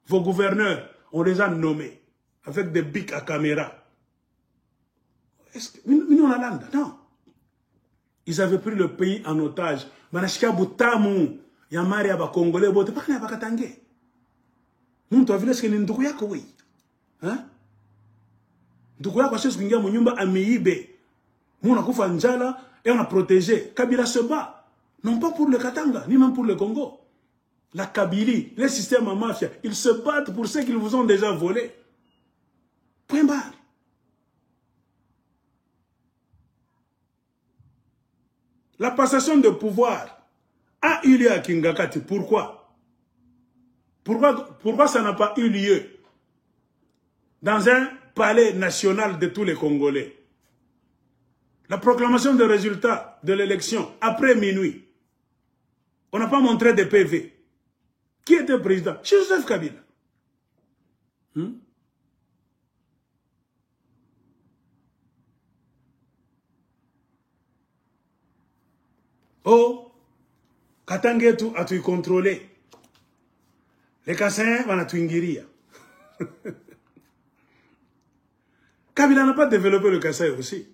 Vos gouverneurs, on les a nommés avec des bics à caméra. Est-ce que nous, on a l'anda? Non. Ils avaient pris le pays en otage. Manashika Boutamu, Yamari Aba Congolais, Bote, pas qu'il n'y a pas Katangé. Nous, tu as vu ce que nous avons fait, oui. Hein? Nous avons fait ce que nous avons fait à Miibe. Nous avons fait Njala et on a protégé. Kabila se bat. Non pas pour le Katanga, ni même pour le Congo. La Kabylie, les systèmes en mafia, ils se battent pour ce qu'ils vous ont déjà volé. Point barre. La passation de pouvoir a eu lieu à Kingakati. Pourquoi? Pourquoi ça n'a pas eu lieu dans un palais national de tous les Congolais? La proclamation des résultats de l'élection après minuit. On n'a pas montré de PV. Qui était président? Joseph Kabila. Oh, Katangetu a tout contrôlé. Les Kassaïens vont à Twingiria. Kabila n'a pas développé le Kasaï aussi.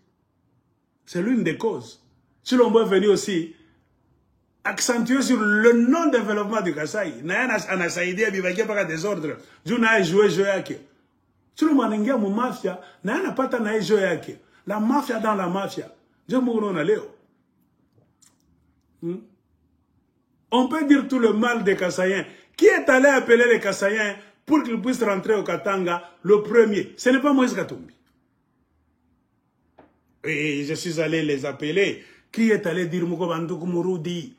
C'est l'une des causes. Si l'on veut venir aussi accentuer sur le non-développement du Kasaï, n'a saïdi à bivaquer par des ordres. Dieu n'a joué à qui? Si l'on m'a dit mon mafia, n'a pas tant joué à qui? La mafia dans la mafia. Dieu m'a dit Léo. On peut dire tout le mal des Kassaïens. Qui est allé appeler les Kassaïens pour qu'ils puissent rentrer au Katanga le premier? Ce n'est pas Moïse Katumbi. Et je suis allé les appeler. Qui est allé dire Moko Banduku Murudi?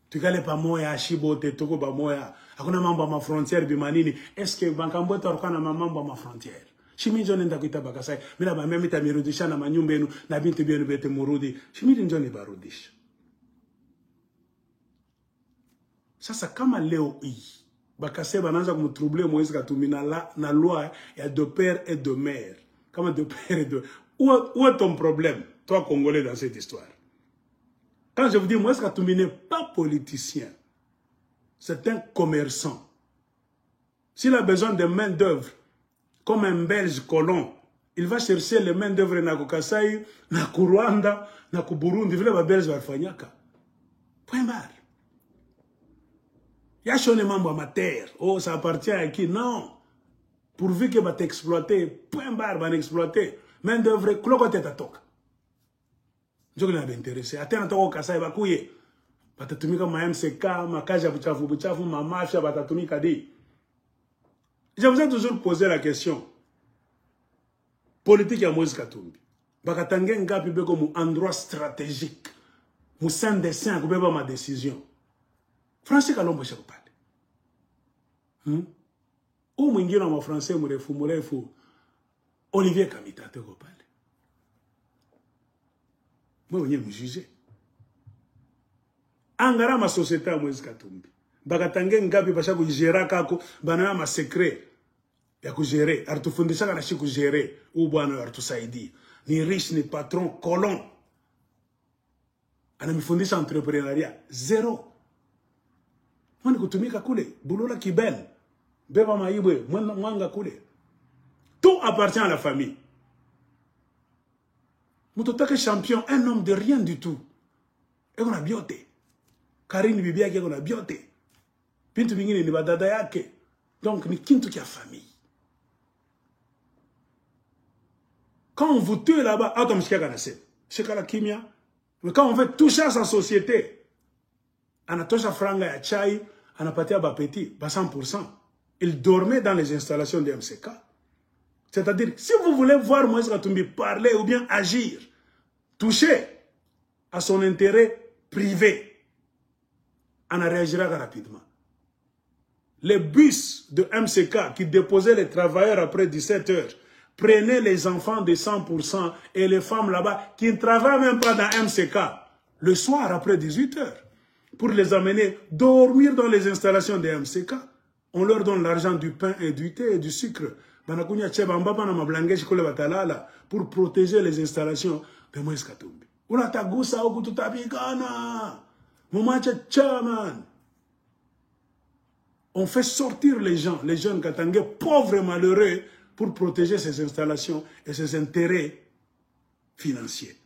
Tu n'allais pas moya Shibote Toko Bamoya. Akuna mambo ma frontière bimanini. Est-ce que Bankambo Torkana mambo ma frontière? Chimi John Ndakuita Bakasai. Mila ba memi ta mirudisha na manyumbenu na bintu bienu bete Murudi. Chimi John Barudish. Sasa kama leo hii Bakase bananza kumtroubler Moïse Katumbi na loi ya de père et de mère. Comme de père et de... Où est ton problème, toi Congolais, dans cette histoire? Quand je vous dis Moïse Katumbi n'est pas politicien, c'est un commerçant. S'il a besoin de main d'œuvre, comme un Belge colon, il va chercher les mains d'œuvre na Kasai, na Rwanda, na Burundi, vile ba Belge va fanyaka. Point barre. Il y a un membre amateur. Oh, ça appartient à qui? Non. Pourvu que va t'exploiter, point barre va t'exploiter. Main d'œuvre, cloque tête à toc. Je ne l'ai intéressé. Attends, attends, Kasai va couiller. Batatumika ma MCK, ma kaja buchafu, ma mafia, batatumika di. Je vous ai toujours posé la question. Politique à Moïse Katumbi. Bakatange ngapi beko mu endroit stratégique. Mu sein de sein, kubeba ma décision. Français Kalombo je parle. Ou mwingine wa français mrefu Olivier Kamita te ko parle. Moi on me juger. Angara ma société à Moïse Katumbi. Bakatange ngapi basha ku gérer kako bana ma secret ya ku gérer artufundisha kana shi ku gérer ou bwana artusaidi. Ni riche ni patron colon anamifundisha entrepreneuria zero. Mwani kutumika kule, bulola kibel, beba maibwe, mwanga kule. Tout appartient à la famille. Mutotake champion, un homme de rien du tout. Et on a bioté. Karine Bibia qui on a bioté. Pintu mingine ni badada yake. Donc ni kintu qui a famille. Quand on vous tue là-bas, mais quand on veut toucher à sa société, on a touché à franga ya chai, on a pâté à bapeti, 100%. Il dormait dans les installations de MCK. C'est-à-dire, si vous voulez voir Moïse Katumbi parler ou bien agir, toucher à son intérêt privé, on réagira rapidement. Les bus de MCK qui déposaient les travailleurs après 17 heures, prenaient les enfants de 100% et les femmes là-bas qui ne travaillent même pas dans MCK le soir après 18 heures pour les amener dormir dans les installations de MCK. On leur donne l'argent du pain et du thé et du sucre pour protéger les installations de Moïse Katumbi. On fait sortir les gens, les jeunes Katangais pauvres et malheureux, pour protéger ses installations et ses intérêts financiers.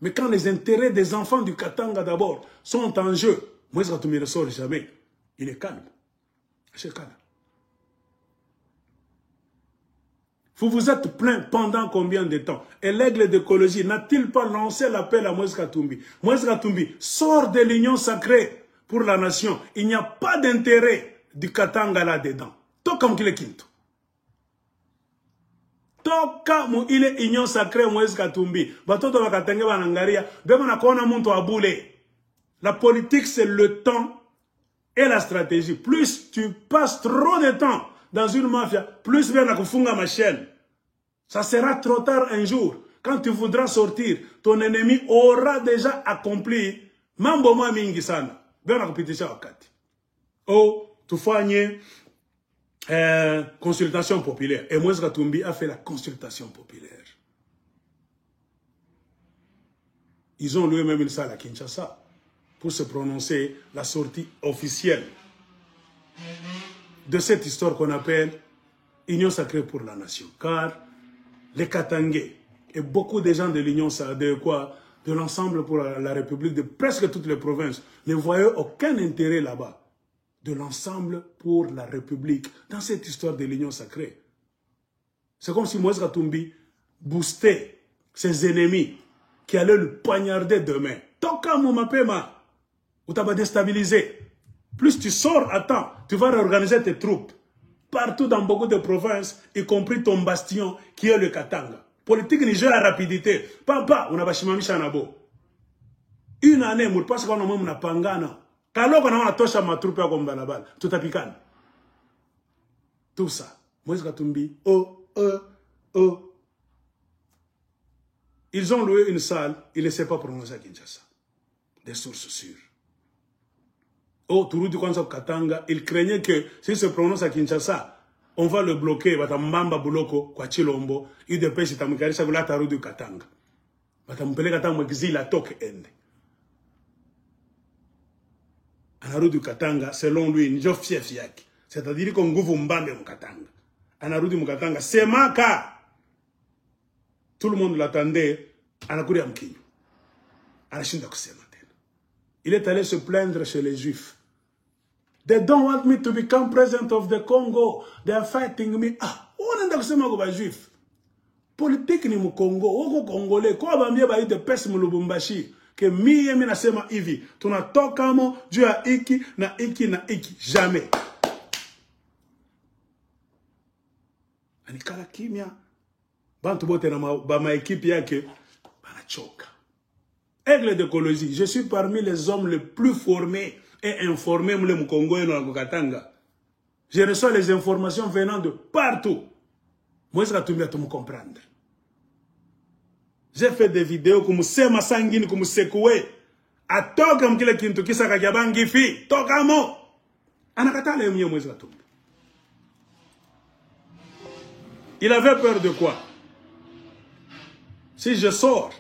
Mais quand les intérêts des enfants du Katanga d'abord sont en jeu, Moïse Katumbi ne sort jamais. Il est calme. C'est calme. Vous vous êtes plaint pendant combien de temps? Et l'aigle d'écologie n'a-t-il pas lancé l'appel à Moïse Katumbi? Moïse Katumbi sort de l'union sacrée pour la nation. Il n'y a pas d'intérêt du Katanga là-dedans. Toka mkile kintu. Toka mu ile union sacrée Moïse Katumbi. Batoto bakatenge banangaria. Bema na kona muntu abule. La politique c'est le temps et la stratégie. Plus tu passes trop de temps dans une mafia, plus bien na kufunga ma chaîne. Ça sera trop tard un jour. Quand tu voudras sortir, ton ennemi aura déjà accompli mambo ma mingi sana. Bien na kupitisha wakati. Oh, tufanye consultation populaire. Et Moïse Katumbi a fait la consultation populaire. Ils ont loué même une salle à Kinshasa pour se prononcer la sortie officielle de cette histoire qu'on appelle Union sacrée pour la nation. Car les Katangais et beaucoup de gens de l'Union de l'ensemble pour la République de presque toutes les provinces ne voyaient aucun intérêt là-bas. De l'ensemble pour la République dans cette histoire de l'union sacrée. C'est comme si Moïse Katumbi boostait ses ennemis qui allaient le poignarder demain. Toka Moumapema, ou t'as déstabilisé. Plus tu sors à temps, tu vas réorganiser tes troupes. Partout dans beaucoup de provinces, y compris ton bastion qui est le Katanga. Politique Niger à rapidité. Papa, on a bachimami chanabo. Une année, nous passons qu'on a même na pangana. Quand on a touché ma troupe comme Banabal, tout a piqué. Tout ça. Moïse Katumbi, Ils ont loué une salle, ils ne savent pas prononcer à Kinshasa. Des sources sûres. Touroudi Kwanza Katanga, il craignait que s'il se prononce à Kinshasa, on va le bloquer. Batambamba Buloko, kwa Chilombo, il dépêche Tamukarisa Gula Taroudi Katanga. Batampele Katanga exil à Tok Ende. Anarudi Katanga, selon lui, njo fief yaki. C'est-à-dire qu'on gouvre mbambe Mkatanga. Anarudi Mkatanga, c'est Maka. Tout le monde l'attendait. Anakuri Amkinyo. Anashinda kusema tena. Il est allé se plaindre chez les Juifs. They don't want me to become president of the Congo. They are fighting me. Ah, on a kusema kwa Juif. Politique ni mu Congo. Oko Congolais. Kwa bambia ba ite pesi mu Lubumbashi. Que mie mi nasema hivi, tunatoka mo juu ya iki na iki na iki, jamais. Anikala kimya, bantu bote na ma équipe yake, banachoka. Aigle d'écologie, je suis parmi les hommes les plus formés et informés mle Mkongo et no Katanga. Je reçois les informations venant de partout. Moi, je vais tout me comprendre. J'ai fait des vidéos comme Sema Sangini, comme Sekoué. A toka mkile kintu kisa kajabangi fi. Toka mo. Anakatala yemye Moïse Katumbi. Il avait peur de quoi? Si je sors,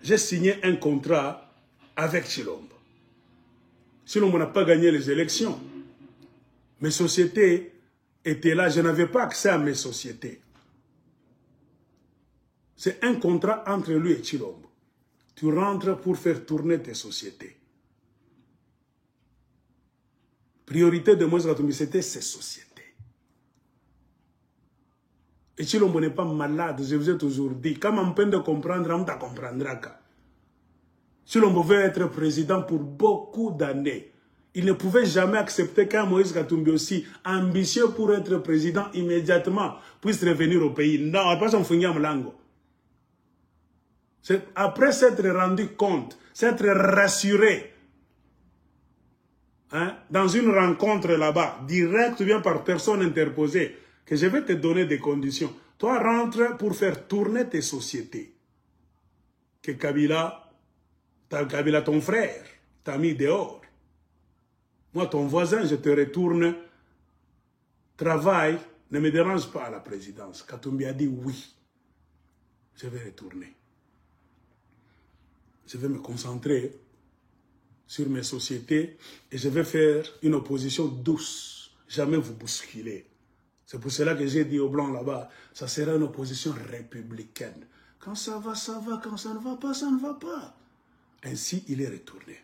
j'ai signé un contrat avec Tshilombo. Tshilombo n'a pas gagné les élections. Mes sociétés étaient là, je n'avais pas accès à mes sociétés. C'est un contrat entre lui et Tshilombo. Tu rentres pour faire tourner tes sociétés. Priorité de Moïse Katumbi, c'était ses sociétés. Et Tshilombo n'est pas malade, je vous ai toujours dit. Quand on peut comprendre, on ne comprendra pas. Tshilombo veut être président pour beaucoup d'années. Il ne pouvait jamais accepter qu'un Moïse Katumbi aussi, ambitieux pour être président immédiatement, puisse revenir au pays. Non, on ne peut pas s'en lango. C'est après s'être rendu compte, s'être rassuré, hein, dans une rencontre là-bas, direct ou bien par personne interposée, que je vais te donner des conditions. Toi, rentre pour faire tourner tes sociétés. Que Kabila, ton frère, t'a mis dehors. Moi, ton voisin, je te retourne. Travail ne me dérange pas à la présidence. Katumbi a dit oui. Je vais retourner. Je vais me concentrer sur mes sociétés et je vais faire une opposition douce. Jamais vous bousculer. C'est pour cela que j'ai dit aux Blancs là-bas, ça sera une opposition républicaine. Quand ça va, ça va. Quand ça ne va pas, ça ne va pas. Ainsi, il est retourné.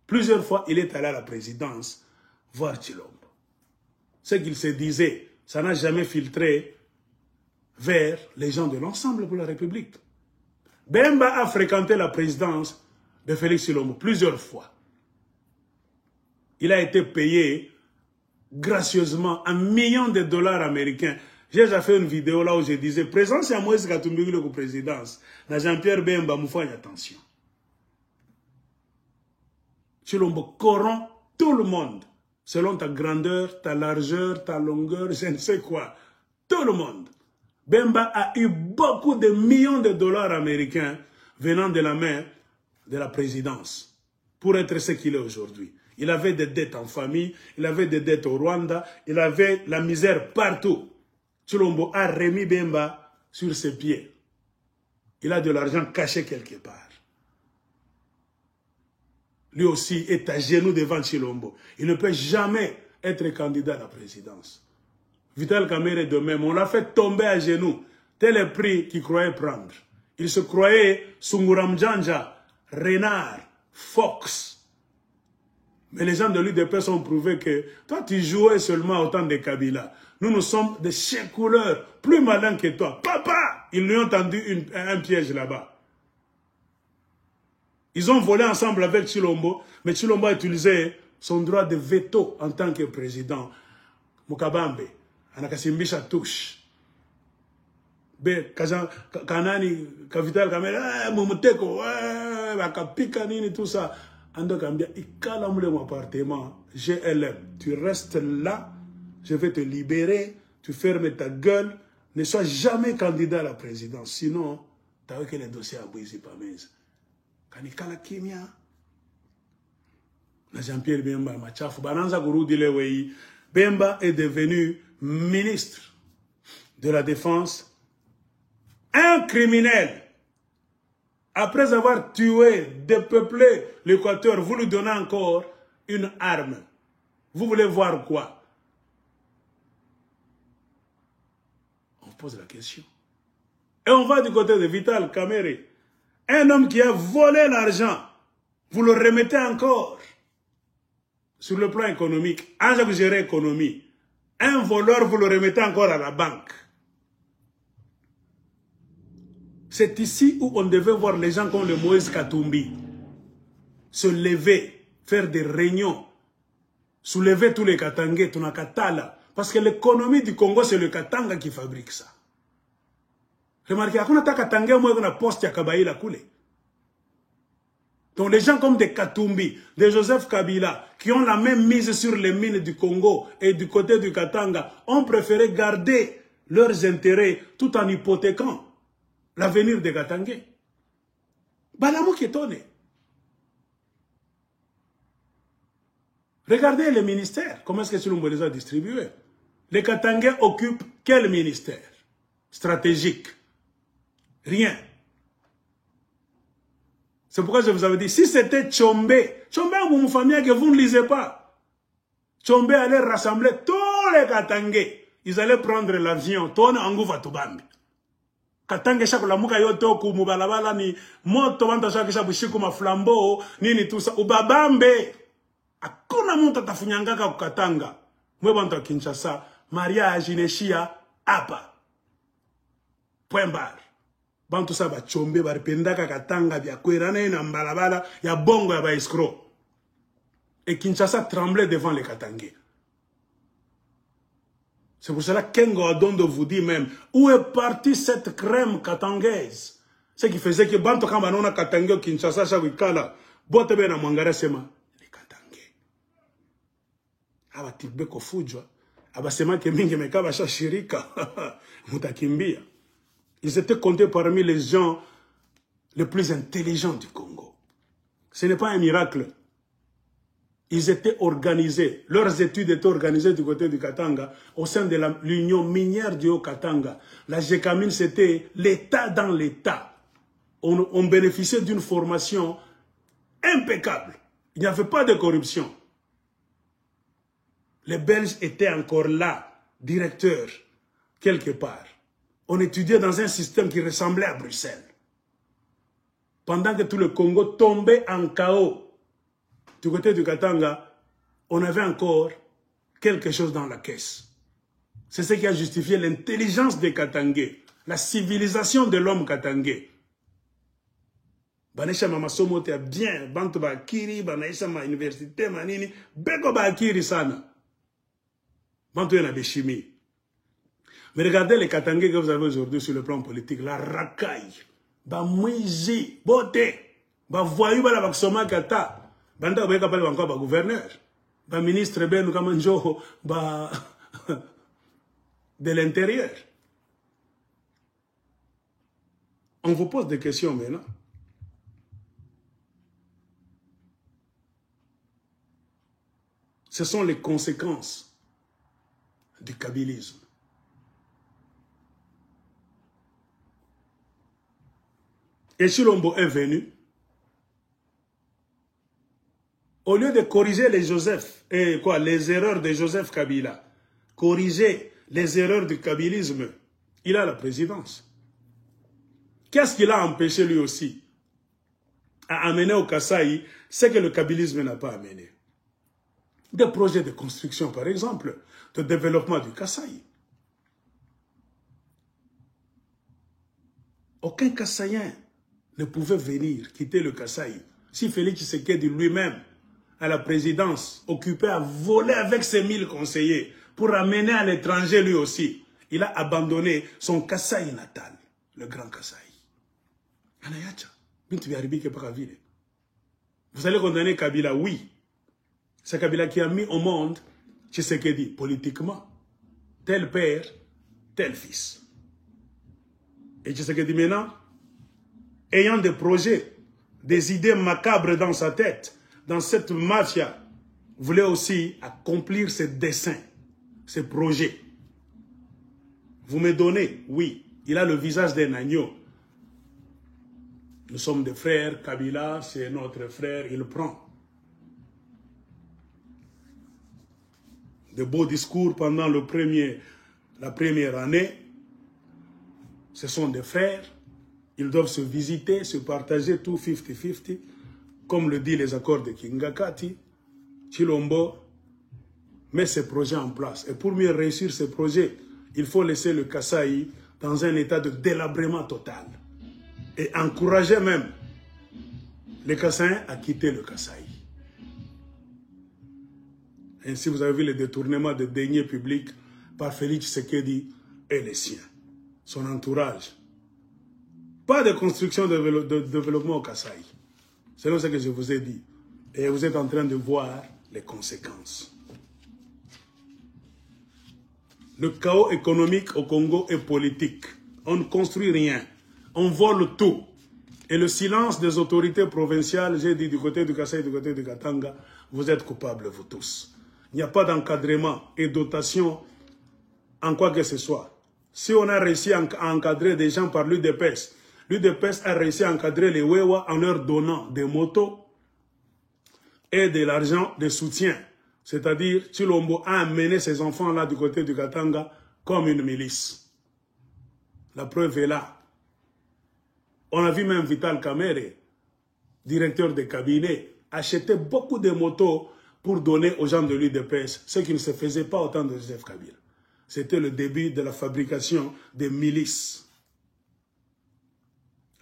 Plusieurs fois, il est allé à la présidence voir Tshilombo. Ce qu'il se disait, ça n'a jamais filtré vers les gens de l'ensemble pour la République. Bemba a fréquenté la présidence de Félix Tshilombo plusieurs fois. Il a été payé gracieusement $1 million américains. J'ai déjà fait une vidéo là où je disais, présence à Moïse Katumbi pour présidence. Dans Jean-Pierre Bemba, nous faisons attention. Tshilombo corrompt tout le monde. Selon ta grandeur, ta largeur, ta longueur, je ne sais quoi. Tout le monde. Bemba a eu beaucoup de millions de dollars américains venant de la main de la présidence pour être ce qu'il est aujourd'hui. Il avait des dettes en famille, il avait des dettes au Rwanda, il avait la misère partout. Tshilombo a remis Bemba sur ses pieds. Il a de l'argent caché quelque part. Lui aussi est à genoux devant Tshilombo. Il ne peut jamais être candidat à la présidence. Vital Kamerhe de même, on l'a fait tomber à genoux. Tel est le prix qu'il croyait prendre. Il se croyait Sunguram Djanja, Renard, Fox. Mais les gens de l'UDPS ont prouvé que toi, tu jouais seulement au temps de Kabila. Nous sommes de chaque couleur, plus malins que toi. Papa! Ils lui ont tendu un piège là-bas. Ils ont volé ensemble avec Tshilombo, mais Tshilombo a utilisé son droit de veto en tant que président. Mukabambe, Anakasimbisha touche. Kanani, Kavital Kamere, Momoteko, Bakapika, Nini, tout ça. Ando Kambia, Ikala moule mon appartement, GLM. Tu restes là, je vais te libérer, tu fermes ta gueule, ne sois jamais candidat à la présidence. Sinon, tu as que les dossiers à Bouizi Pamez. Kanikala Kimia. Jean-Pierre Bemba, Machafu, Bananza Gourou Dilewei. Bemba est devenu ministre de la Défense. Un criminel. Après avoir tué, dépeuplé l'Équateur, vous lui donnez encore une arme. Vous voulez voir quoi? On pose la question. Et on va du côté de Vital Kamerhe. Un homme qui a volé l'argent, vous le remettez encore. Sur le plan économique, un jour vous gérez l'économie. Un voleur, vous le remettez encore à la banque. C'est ici où on devait voir les gens comme le Moïse Katumbi se lever, faire des réunions, soulever tous les Katangais, Tunakatala. Parce que l'économie du Congo, c'est le Katanga qui fabrique ça. Remarquez, il y a Katanga qui a poste à Kabaïla coulé. Donc les gens comme des Katumbi, des Joseph Kabila, qui ont la même mise sur les mines du Congo et du côté du Katanga, ont préféré garder leurs intérêts tout en hypothéquant l'avenir des Katangais. Balamou qui est étonné. Regardez les ministères, comment est-ce que Tshilombo les a distribués. Les Katangais occupent quel ministère stratégique? Rien. C'est pourquoi je vous avais dit, si c'était Tchombe, Tchombe, vous me famille que vous ne lisez pas. Tchombe allait rassembler tous les Katangais. Ils allaient prendre l'avion. Tourne en Gouva Tubambi. Katangé chaque la muka yoto ku mubalabala ni moto wanta chaque chaque shiku ma flambeau nini tout ça ubabambe akuna muntu atafunyangaka kukatanga mwe bantu wa Kinshasa mariage ineshia hapa point bar bantu sa bachombe baripendaka katanga bya kwera na mbalabala ya bongo ya ba escroc et Kinshasa tremblait devant les Katangais. C'est pour cela qu'Engo Adondo vous dit même, où est partie cette crème katangaise? Ce qui faisait que Banto Kambanona Katangé Kinshasa Shawikala, Botebe na Mangara Sema, les Katangé. Aba Tibeko Fujwa, Aba Sema Keminge Mekaba Shashirika, Mutakimbia. Ils étaient comptés parmi les gens les plus intelligents du Congo. Ce n'est pas un miracle. Ils étaient organisés, leurs études étaient organisées du côté du Katanga, au sein de l'Union minière du Haut-Katanga. La Gécamine, c'était l'État dans l'État. On bénéficiait d'une formation impeccable. Il n'y avait pas de corruption. Les Belges étaient encore là, directeurs, quelque part. On étudiait dans un système qui ressemblait à Bruxelles. Pendant que tout le Congo tombait en chaos, du côté du Katanga, on avait encore quelque chose dans la caisse. C'est ce qui a justifié l'intelligence des Katangais, la civilisation de l'homme katangais. Banesha mamasomo te bien, bantu ba kiri, banaisha ma université manini, beko ba kiri sana. Bantu yana de chimie. Mais regardez les Katangais que vous avez aujourd'hui sur le plan politique, la racaille, ba mouiji, bote, ba voyou ba la baksoma kata. Banda ba kapale encore ba gouverneur, ba ministre ben comme njo ba de l'intérieur. On vous pose des questions maintenant. Ce sont les conséquences du kabylisme. Et Chilombo est venu. Au lieu de corriger les erreurs de Joseph Kabila, corriger les erreurs du kabylisme, il a la présidence. Qu'est-ce qu'il a empêché lui aussi à amener au Kasaï ce que le kabylisme n'a pas amené? Des projets de construction, par exemple, de développement du Kasaï. Aucun Kassaïen ne pouvait venir quitter le Kasaï si Félix Tshisekedi lui-même à la présidence, occupé à voler avec ses 1000 conseillers pour amener à l'étranger lui aussi. Il a abandonné son Kasaï natal, le grand Kasaï. Vous allez condamner Kabila, oui. C'est Kabila qui a mis au monde Tshisekedi politiquement. Tel père, tel fils. Et Tshisekedi maintenant, ayant des projets, des idées macabres dans sa tête, dans cette mafia, voulait aussi accomplir ses desseins, ses projets. Vous me donnez, oui, il a le visage d'un agneau. Nous sommes des frères, Kabila, c'est notre frère, il prend. De beaux discours pendant la première année. Ce sont des frères, ils doivent se visiter, se partager tout 50-50. Comme le dit les accords de Kingakati, Chilombo met ses projets en place. Et pour mieux réussir ces projets, il faut laisser le Kasaï dans un état de délabrement total. Et encourager même les Kassaïens à quitter le Kasaï. Ainsi, vous avez vu le détournement de deniers publics par Félix Tshisekedi et les siens, son entourage. Pas de construction de développement au Kasaï. C'est ce que je vous ai dit. Et vous êtes en train de voir les conséquences. Le chaos économique au Congo est politique. On ne construit rien. On vole tout. Et le silence des autorités provinciales, j'ai dit du côté du Kasaï, du côté du Katanga, vous êtes coupables, vous tous. Il n'y a pas d'encadrement et dotation en quoi que ce soit. Si on a réussi à encadrer des gens par l'UDPS l'UDPS a réussi à encadrer les Wewa en leur donnant des motos et de l'argent de soutien. C'est-à-dire, Tshilombo a amené ses enfants-là du côté du Katanga comme une milice. La preuve est là. On a vu même Vital Kamerhe, directeur de cabinet, acheter beaucoup de motos pour donner aux gens de l'UDPS, ce qui ne se faisait pas au temps de Joseph Kabila. C'était le début de la fabrication des milices.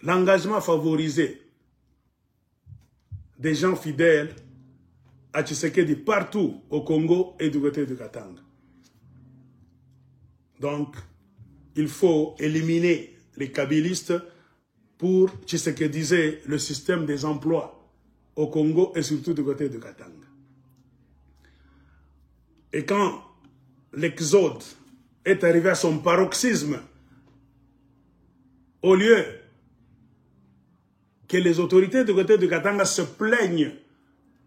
L'engagement favorisé des gens fidèles à Tshisekedi partout au Congo et du côté du Katanga. Donc, il faut éliminer les kabylistes pour Tshisekediser le système des emplois au Congo et surtout du côté du Katanga. Et quand l'exode est arrivé à son paroxysme, au lieu que les autorités du côté du Katanga se plaignent,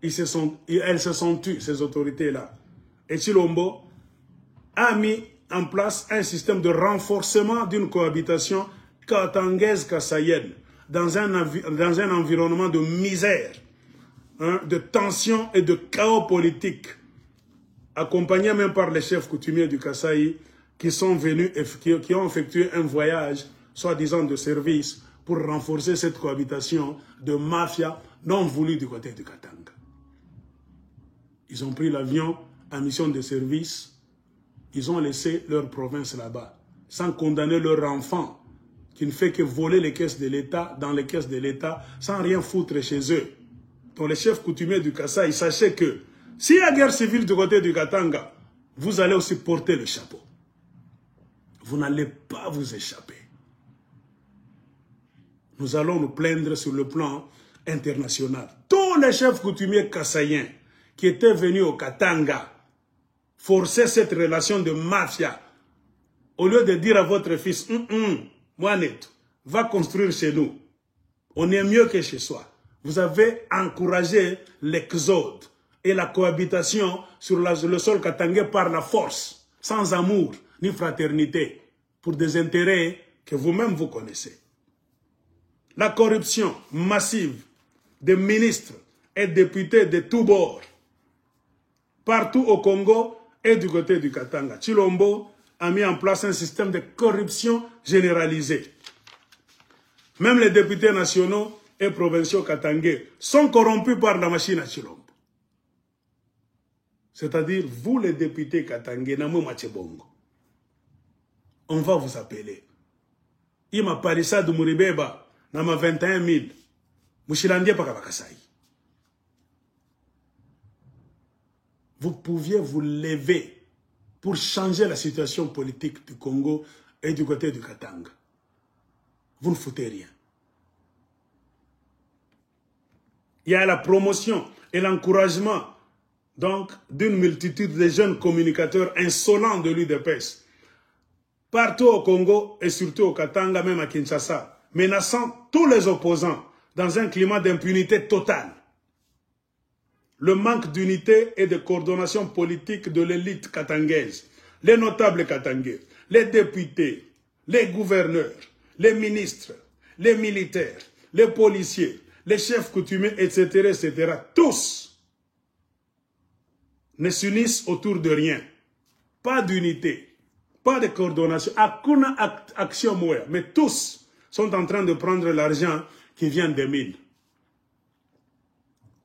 elles se sont tues, ces autorités-là. Et Tshilombo a mis en place un système de renforcement d'une cohabitation katangaise-kassaïenne dans un environnement de misère, hein, de tension et de chaos politique, accompagné même par les chefs coutumiers du Kasaï qui sont venus et qui ont effectué un voyage, soi-disant de service, pour renforcer cette cohabitation de mafia non voulue du côté du Katanga. Ils ont pris l'avion en mission de service, ils ont laissé leur province là-bas, sans condamner leur enfant, qui ne fait que voler les caisses de l'État, dans les caisses de l'État, sans rien foutre chez eux. Donc les chefs coutumiers du Kasaï, sachez que s'il y a guerre civile du côté du Katanga, vous allez aussi porter le chapeau. Vous n'allez pas vous échapper. Nous allons nous plaindre sur le plan international. Tous les chefs coutumiers kassaïens qui étaient venus au Katanga forcer cette relation de mafia, au lieu de dire à votre fils, Mohamed, va construire chez nous. On est mieux que chez soi. Vous avez encouragé l'exode et la cohabitation sur le sol katangais par la force, sans amour ni fraternité, pour des intérêts que vous-même vous connaissez. La corruption massive des ministres et députés de tous bords, partout au Congo et du côté du Katanga. Tshilombo a mis en place un système de corruption généralisé. Même les députés nationaux et provinciaux katangais sont corrompus par la machine à Tshilombo. C'est-à-dire, vous les députés katangais, on va vous appeler. Ima Parissa de Mouribeba, nama 21 000. Mouchilandie Pakabakasai. Vous pouviez vous lever pour changer la situation politique du Congo et du côté du Katanga. Vous ne foutez rien. Il y a la promotion et l'encouragement donc d'une multitude de jeunes communicateurs insolents de l'UDPS, partout au Congo et surtout au Katanga, même à Kinshasa, menaçant tous les opposants dans un climat d'impunité totale. Le manque d'unité et de coordination politique de l'élite katangaise, les notables katangais, les députés, les gouverneurs, les ministres, les militaires, les policiers, les chefs coutumiers, etc., etc., tous ne s'unissent autour de rien. Pas d'unité, pas de coordination, aucune action moya, mais tous sont en train de prendre l'argent qui vient des mines.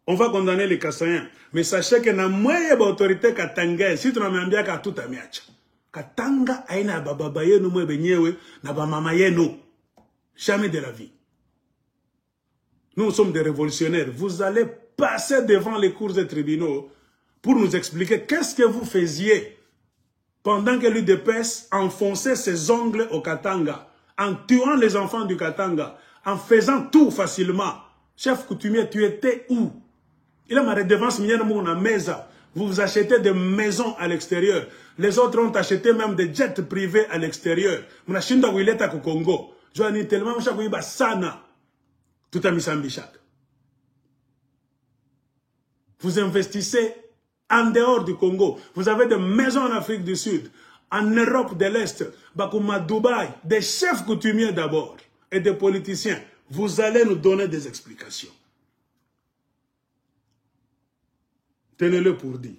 On va condamner les Kassaïens, mais sachez que na moya autorité katangaise, si tu n'as même bien qu'à tout amiacha. Katanga aina bababaye no mwe benyewe na bamamaye no. Jamais de la vie. Nous sommes des révolutionnaires. Vous allez passer devant les cours des tribunaux pour nous expliquer qu'est-ce que vous faisiez pendant que l'UDPS enfonçait ses ongles au Katanga, en tuant les enfants du Katanga, en faisant tout facilement. Chef coutumier, tu étais où? Il a ma redevance mesa. Vous achetez des maisons à l'extérieur. Les autres ont acheté même des jets privés à l'extérieur. Mnashinda wileta ku Congo. Joani tellement mshakuiba sana. Tout à Misambishak. Vous investissez en dehors du Congo. Vous avez des maisons en Afrique du Sud, en Europe de l'Est, Bakouma, Dubaï, des chefs coutumiers d'abord, et des politiciens, vous allez nous donner des explications. Tenez-le pour dit.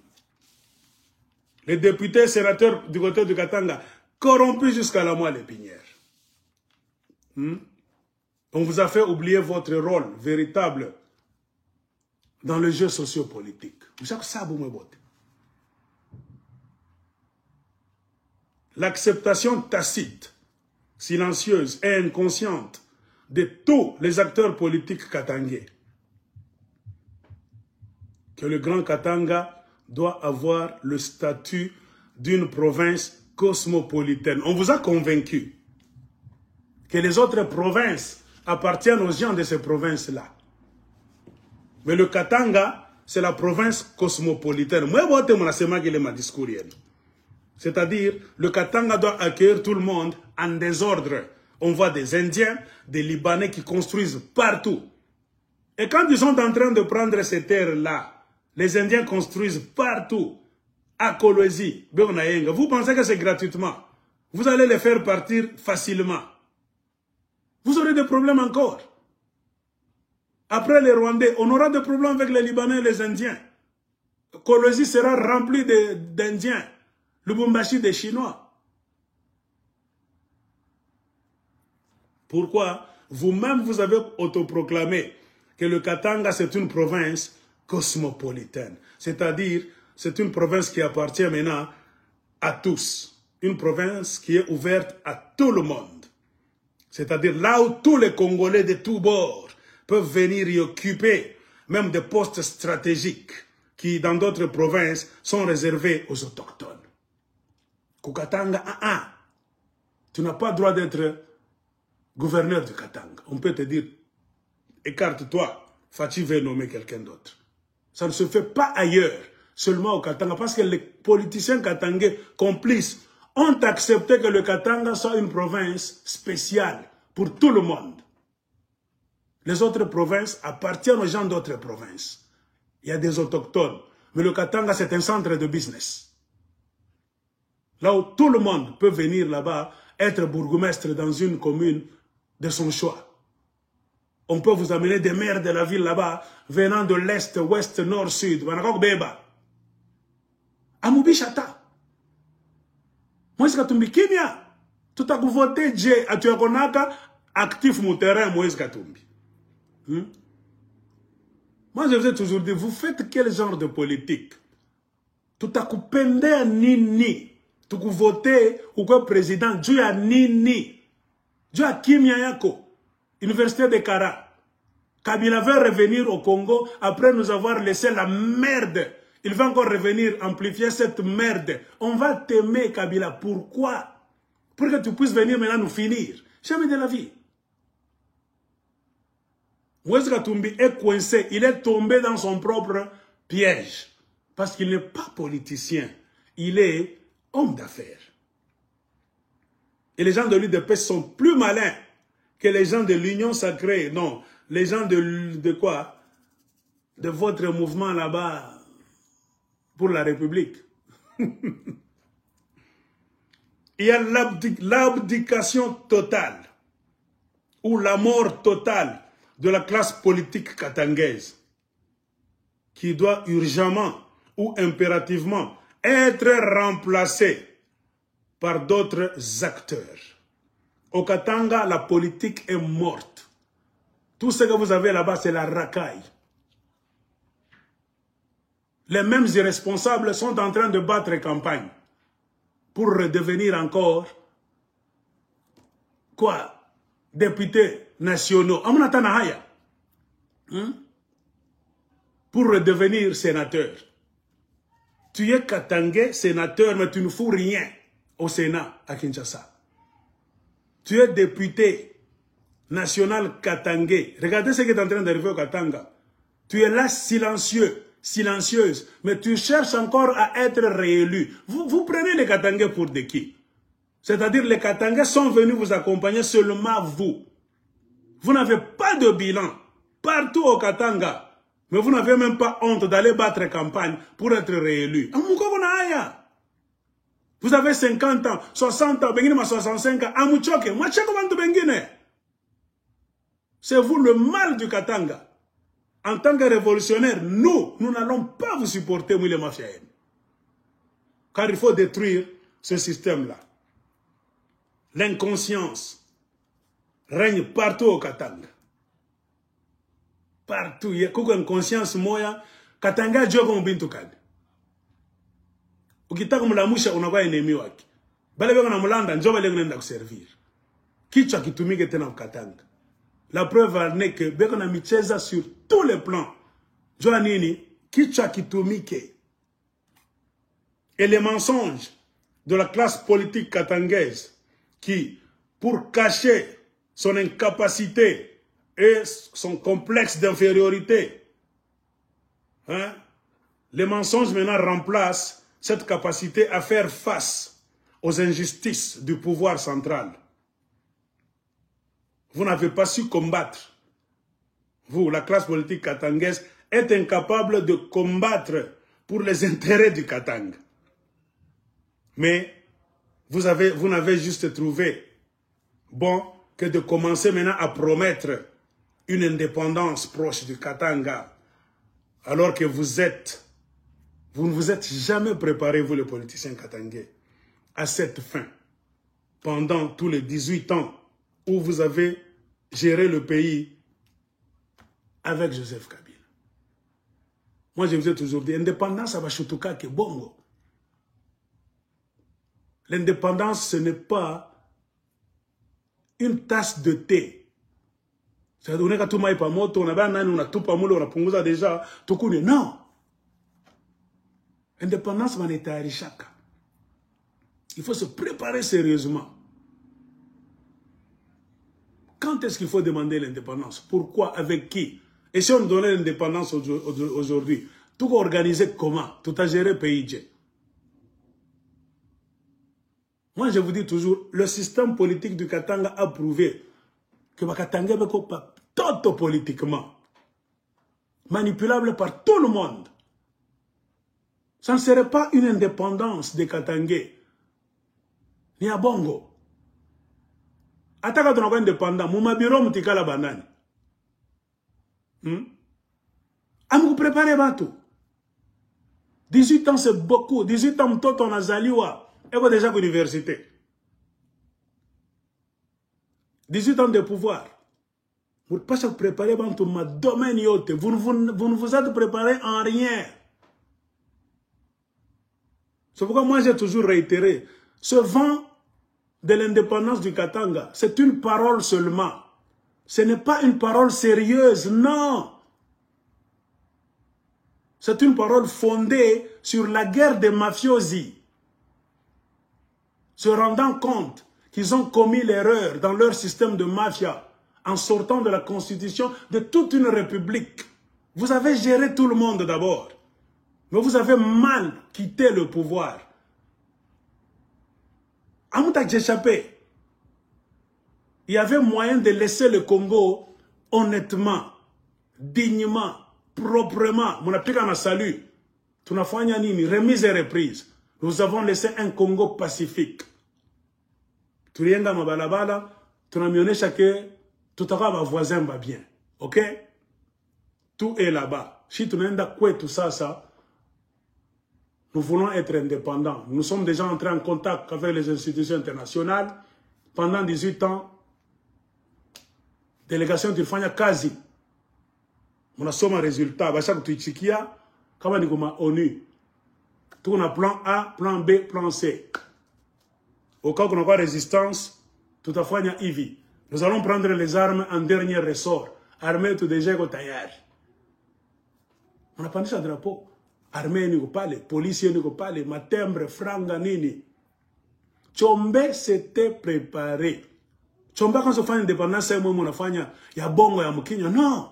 Les députés, sénateurs du côté du Katanga, corrompus jusqu'à la moelle épinière. On vous a fait oublier votre rôle véritable dans le jeu sociopolitique. L'acceptation tacite, silencieuse et inconsciente de tous les acteurs politiques katangais. Que le Grand Katanga doit avoir le statut d'une province cosmopolitaine. On vous a convaincu que les autres provinces appartiennent aux gens de ces provinces-là. Mais le Katanga, c'est la province cosmopolitaine. Moi, ma discours. C'est-à-dire, le Katanga doit accueillir tout le monde en désordre. On voit des Indiens, des Libanais qui construisent partout. Et quand ils sont en train de prendre ces terres-là, les Indiens construisent partout. À Kolwezi, Beonayenga. Vous pensez que c'est gratuitement? Vous allez les faire partir facilement. Vous aurez des problèmes encore. Après les Rwandais, on aura des problèmes avec les Libanais et les Indiens. Kolwezi sera rempli d'Indiens. Lubumbashi des Chinois. Pourquoi? Vous-même, vous avez autoproclamé que le Katanga, c'est une province cosmopolitaine. C'est-à-dire, c'est une province qui appartient maintenant à tous. Une province qui est ouverte à tout le monde. C'est-à-dire là où tous les Congolais de tous bords peuvent venir y occuper même des postes stratégiques qui, dans d'autres provinces, sont réservés aux autochtones. Katanga, tu n'as pas le droit d'être gouverneur du Katanga. On peut te dire, écarte-toi, Fachi veut nommer quelqu'un d'autre. Ça ne se fait pas ailleurs, seulement au Katanga, parce que les politiciens katangais complices ont accepté que le Katanga soit une province spéciale pour tout le monde. Les autres provinces appartiennent aux gens d'autres provinces. Il y a des autochtones, mais le Katanga, c'est un centre de business. Là où tout le monde peut venir là-bas, être bourgmestre dans une commune de son choix. On peut vous amener des maires de la ville là-bas, venant de l'Est, Ouest, Nord, Sud. Amubi Chata. Moïse Katumbi, Kimia. Tout à coup voté, Dje, Atuakonaka, actif mon terrain, Moïse Katumbi. Moi, je vous ai toujours dit, vous faites quel genre de politique? Tout à coup, pende nini. Tout à coup voté, ou quoi président, Dieu a nini. Dieu a Kimia Yako. Université de Kara. Kabila veut revenir au Congo après nous avoir laissé la merde. Il va encore revenir amplifier cette merde. On va t'aimer, Kabila. Pourquoi? Pour que tu puisses venir maintenant nous finir. Jamais de la vie. Moïse Katumbi est coincé. Il est tombé dans son propre piège. Parce qu'il n'est pas politicien. Il est homme d'affaires. Et les gens de l'UDP sont plus malins que les gens de l'Union sacrée. Non, les gens de quoi? De votre mouvement là-bas pour la République. Il y a l'abdication totale ou la mort totale de la classe politique katangaise qui doit urgemment ou impérativement être remplacée par d'autres acteurs. Au Katanga, la politique est morte. Tout ce que vous avez là-bas, c'est la racaille. Les mêmes irresponsables sont en train de battre campagne pour redevenir encore quoi? Députés nationaux. Pour redevenir sénateur. Tu es katangais, sénateur, mais tu ne fous rien au Sénat à Kinshasa. Tu es député national katangais. Regardez ce qui est en train d'arriver au Katanga. Tu es là silencieux, silencieuse, mais tu cherches encore à être réélu. Vous prenez les Katangais pour de qui? C'est-à-dire les Katangais sont venus vous accompagner seulement vous. Vous n'avez pas de bilan partout au Katanga. Mais vous n'avez même pas honte d'aller battre campagne pour être réélu. Vous avez 50 ans, 60 ans, 65 ans. C'est vous le mal du Katanga. En tant que révolutionnaire, nous n'allons pas vous supporter, nous les mafias. Car il faut détruire ce système-là. L'inconscience règne partout au Katanga. Partout. Il y a une conscience moya. Katanga jogo mbintu kadi. Ukitaka mlamusha unakuwa enemi wake. Bale beko na mulanda njoba leo nenda kuservir. Kichwa kitumike tena ukatanga. La preuve n'est que beko na micheza sur tous les plans. Jua nini kichwa kitumike. Et les mensonges de la classe politique katangaise qui, pour cacher son incapacité et son complexe d'infériorité, hein, les mensonges maintenant remplacent cette capacité à faire face aux injustices du pouvoir central. Vous n'avez pas su combattre. Vous, la classe politique katangaise, êtes incapable de combattre pour les intérêts du Katanga. Mais vous n'avez juste trouvé bon que de commencer maintenant à promettre une indépendance proche du Katanga, alors que vous ne vous êtes jamais préparé, vous les politiciens katangais, à cette fin. Pendant tous les 18 ans où vous avez géré le pays avec Joseph Kabila. Moi, je vous ai toujours dit, indépendance, ça va chutuka que bongo. L'indépendance, ce n'est pas une tasse de thé. Ça veut dire que tout le monde est moto, on a tout pas moule, on a punguza déjà, tout connaît. Non. Indépendance, c'est un état richaka. Il faut se préparer sérieusement. Quand est-ce qu'il faut demander l'indépendance? Pourquoi? Avec qui? Et si on donnait l'indépendance aujourd'hui, tout organisé comment? Tout à gérer pays. Moi, je vous dis toujours, le système politique du Katanga a prouvé que le Katanga est pas tout politiquement manipulable par tout le monde. Ça ne serait pas une indépendance des Katangais. Ni à Bongo. Ataka ton indépendant, mouma biro mutika la banane. Vous préparez bateau. 18 ans c'est beaucoup. 18 ans tout on a zaliwa. Et vous déjà à l'université. 18 ans de pouvoir. Vous ne pouvez pas se préparer dans tout ma domaine. Vous ne vous êtes préparé en rien. C'est pourquoi moi j'ai toujours réitéré. Ce vent de l'indépendance du Katanga, c'est une parole seulement. Ce n'est pas une parole sérieuse, non. C'est une parole fondée sur la guerre des mafiosi. Se rendant compte qu'ils ont commis l'erreur dans leur système de mafia en sortant de la constitution de toute une république. Vous avez géré tout le monde d'abord, mais vous avez mal quitté le pouvoir. Amoutak échappé. Il y avait moyen de laisser le Congo honnêtement, dignement, proprement. Mon appliquant a salut. Tu n'as pas ni remise et reprise. Nous avons laissé un Congo pacifique. Tu rien dans ma balabala, tu n'as mieux que tout à l'heure, ma voisin va bien. Ok? Tout est là-bas. Si tu n'as pas tout ça, nous voulons être indépendants. Nous sommes déjà entrés en contact avec les institutions internationales. Pendant 18 ans, délégation du Fanya Kazi. On a somme un résultat. Bachak Tuichikia, comme on dit comme ONU. Tout on a plan A, plan B, plan C. Au cas où on n'a pas résistance, tout à fait, il y a IVI. Nous allons prendre les armes en dernier ressort. Armée tout déjà au tailleur. On a pas mis ça drapeau. Armée n'y pas les policiers n'y pas les matembre, franga nini. Tchombe s'était préparé. Tchombe quand on fait une indépendance, c'est moi mon affaire. Il y a bongo, il y a mukinyo. Non.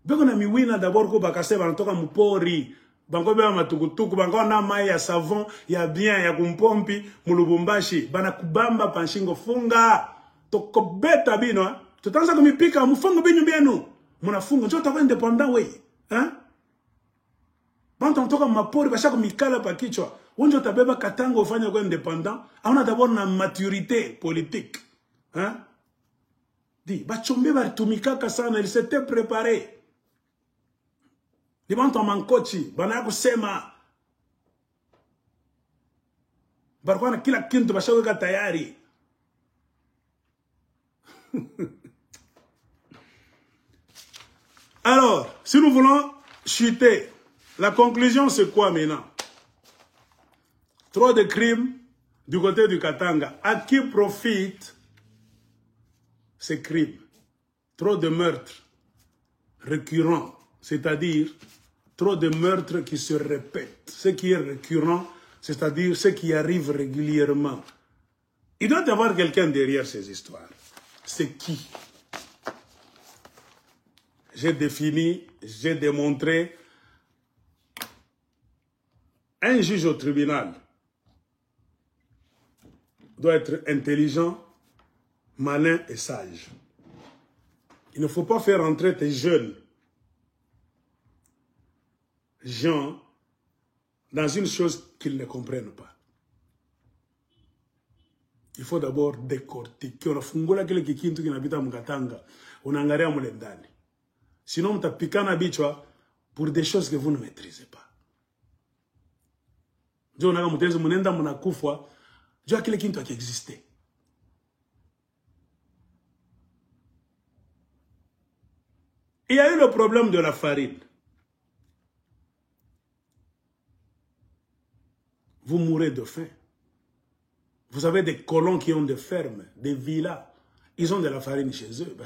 Beko na miwina d'abord ko bakase banatoka mupori. Bango beba matukutuku, bango na mai ya savon, ya bien, ya kumpompi, mulubumbashi. Bana kubamba panshingo funga. Toko beta bino. Tutanza kumipika, mufungo binyu bienu. Munafunga, njo toko independant we. Hein? Banto mtoka mapori, basha kumikala pa kichwa. Unjo tabeba Katanga ufanya kwa independant. Auna d'abord na maturité politique. Hein? Dit, Bachombe Bartumika Kasana, il s'était préparé. Dit, Banton Mankochi, Banako Sema. Barkwana Kila Kinto Bashaga Tayari. Alors, si nous voulons chuter, la conclusion c'est quoi maintenant? Trop de crimes du côté du Katanga. À qui profitent ces crimes? Trop de meurtres récurrents, c'est-à-dire trop de meurtres qui se répètent. Ce qui est récurrent, c'est-à-dire ce qui arrive régulièrement. Il doit y avoir quelqu'un derrière ces histoires. C'est qui? J'ai défini, j'ai démontré. Un juge au tribunal doit être intelligent, malin et sage. Il ne faut pas faire entrer tes jeunes gens dans une chose qu'ils ne comprennent pas. Il faut d'abord décortiquer. On a fungola kile kikintu kinapita mkatanga. Unaangalia mule ndani. Sinon mtapikana bichwa pour des choses que vous ne maîtrisez pas. Dieu n'a pas dit munenda munakufa. Dieu a kile kintu qui existait. Il y a eu le problème de la farine. Vous mourrez de faim. Vous avez des colons qui ont des fermes, des villas. Ils ont de la farine chez eux.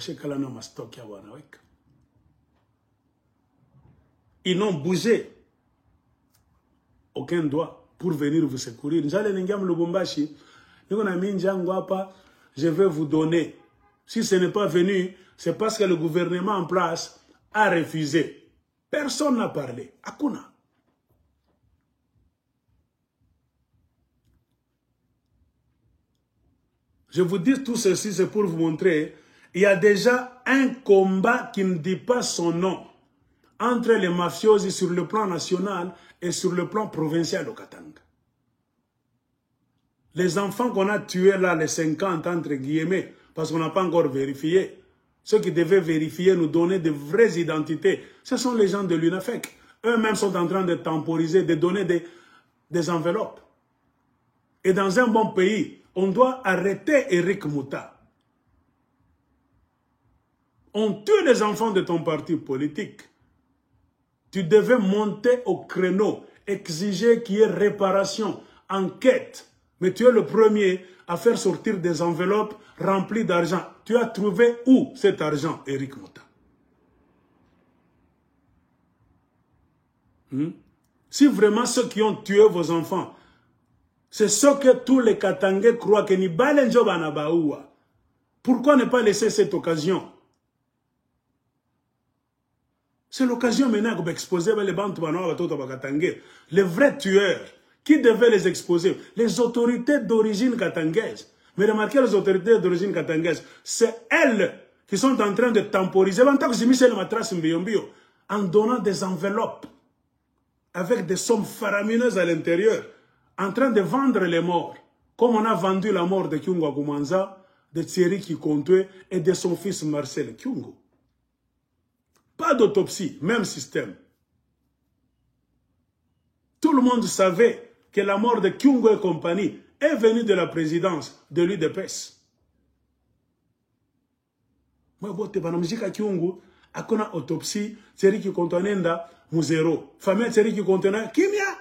Ils n'ont bougé aucun doigt pour venir vous secourir. Je vais vous donner. Si ce n'est pas venu, c'est parce que le gouvernement en place a refusé. Personne n'a parlé. Akuna. Je vous dis tout ceci, c'est pour vous montrer, il y a déjà un combat qui ne dit pas son nom entre les mafiosi sur le plan national et sur le plan provincial au Katanga. Les enfants qu'on a tués là, les 50 entre guillemets, parce qu'on n'a pas encore vérifié, ceux qui devaient vérifier, nous donner de vraies identités, ce sont les gens de l'UNAFEC. Eux-mêmes sont en train de temporiser, de donner des enveloppes. Et dans un bon pays, on doit arrêter Eric Mouta. On tue les enfants de ton parti politique. Tu devais monter au créneau, exiger qu'il y ait réparation, enquête. Mais tu es le premier à faire sortir des enveloppes remplies d'argent. Tu as trouvé où cet argent, Eric Mouta? Si vraiment ceux qui ont tué vos enfants, c'est ce que tous les Katangais croient que ni Balenjo Banabaoua. Pourquoi ne pas laisser cette occasion? C'est l'occasion maintenant d'exposer les bandes les vrais tueurs. Qui devaient les exposer? Les autorités d'origine katangaise. Mais remarquez, les autorités d'origine katangaise, c'est elles qui sont en train de temporiser. En donnant des enveloppes avec des sommes faramineuses à l'intérieur, en train de vendre les morts, comme on a vendu la mort de Kyungo Kumanza, de Thierry Kikonte et de son fils Marcel Kyungo. Pas d'autopsie, même système. Tout le monde savait que la mort de Kyungo et compagnie est venue de la présidence de l'UDPS. Moi, je suis dit Kyungo, akona autopsie, Thierry Kikonte nenda muzero. Famille Thierry Kikonte na kimia,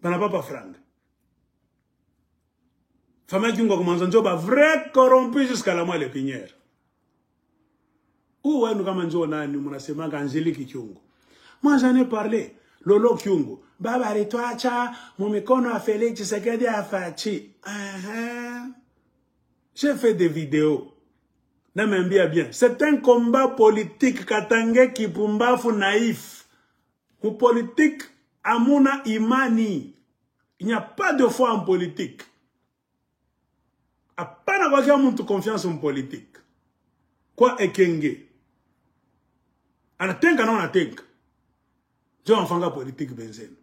bana papa franc. Famille Kyungo commence un job vrai corrompu jusqu'à la moelle épinière. Où est nous comme un jour nani munasema Angélique Kyungo. Moi j'en ai parlé. Lolo Kyungo. Baba retwacha mumikono a Félix Tshisekedi a fachi. J'ai fait des vidéos. Non mais bien. C'est un combat politique katangé qui pumbafu naïf. Ou politique amuna imani. Il n'y a pas de foi en politique. A pas d'avoir confiance en politique. Quoi ekenge? Anatenga non anatenga. Je vais en faire politique benzen.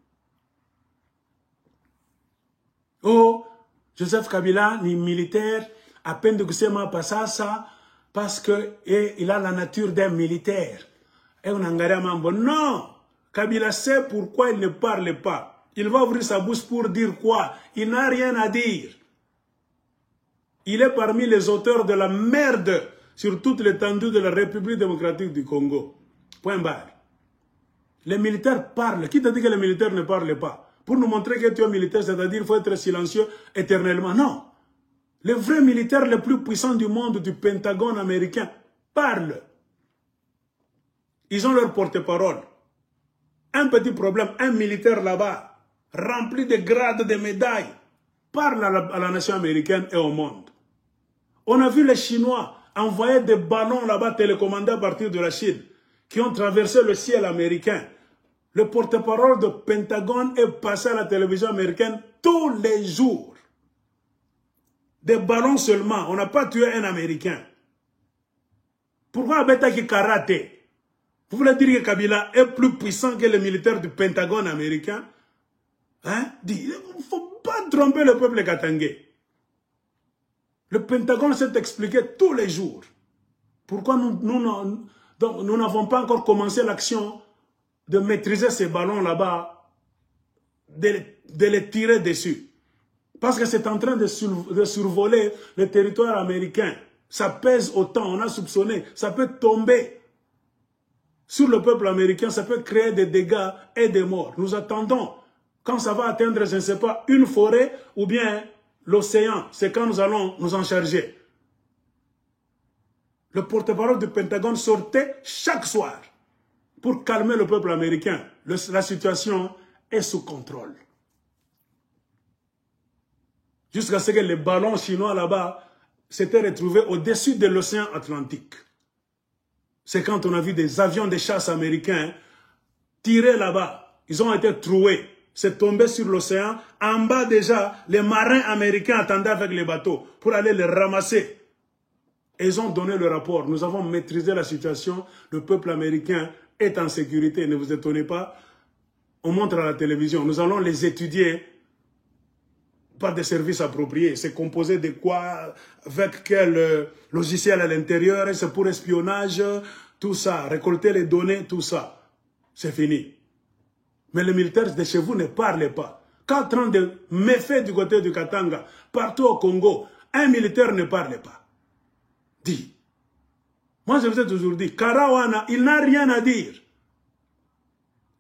Oh, Joseph Kabila ni militaire, à peine de kusema pasasa, parce qu'il a la nature d'un militaire. Et on a mambo. Non! Kabila sait pourquoi il ne parle pas. Il va ouvrir sa bouche pour dire quoi? Il n'a rien à dire. Il est parmi les auteurs de la merde sur toute l'étendue de la République démocratique du Congo. Point barre. Les militaires parlent. Qui t'a dit que les militaires ne parlent pas? Pour nous montrer que tu es militaire, c'est-à-dire qu'il faut être silencieux éternellement. Non. Les vrais militaires les plus puissants du monde, du Pentagone américain, parlent. Ils ont leur porte-parole. Un petit problème, un militaire là-bas, rempli de grades, de médailles, parle à la nation américaine et au monde. On a vu les Chinois envoyer des ballons là-bas télécommandés à partir de la Chine, qui ont traversé le ciel américain. Le porte-parole du Pentagone est passé à la télévision américaine tous les jours. Des ballons seulement, on n'a pas tué un Américain. Pourquoi Abetaki karaté? Vous voulez dire que Kabila est plus puissant que les militaires du Pentagone américain? Hein? Il ne faut pas tromper le peuple katangais. Le Pentagone s'est expliqué tous les jours. Pourquoi nous n'avons pas encore commencé l'action de maîtriser ces ballons là-bas, de les tirer dessus? Parce que c'est en train de survoler le territoire américain. Ça pèse autant, on a soupçonné. Ça peut tomber sur le peuple américain, ça peut créer des dégâts et des morts. Nous attendons, quand ça va atteindre, je ne sais pas, une forêt ou bien l'océan. C'est quand nous allons nous en charger. Le porte-parole du Pentagone sortait chaque soir pour calmer le peuple américain. La situation est sous contrôle. Jusqu'à ce que les ballons chinois là-bas s'étaient retrouvés au-dessus de l'océan Atlantique. C'est quand on a vu des avions de chasse américains tirer là-bas. Ils ont été troués. C'est tombé sur l'océan. En bas déjà, les marins américains attendaient avec les bateaux pour aller les ramasser. Et ils ont donné le rapport. Nous avons maîtrisé la situation. Le peuple américain est en sécurité. Ne vous étonnez pas. On montre à la télévision. Nous allons les étudier par des services appropriés. C'est composé de quoi, avec quel logiciel à l'intérieur, c'est pour espionnage, tout ça, récolter les données, tout ça. C'est fini. Mais les militaires de chez vous ne parlent pas. Quand on de méfaits du côté du Katanga, partout au Congo, un militaire ne parle pas. Dit. Moi, je vous ai toujours dit, Karawana, il n'a rien à dire.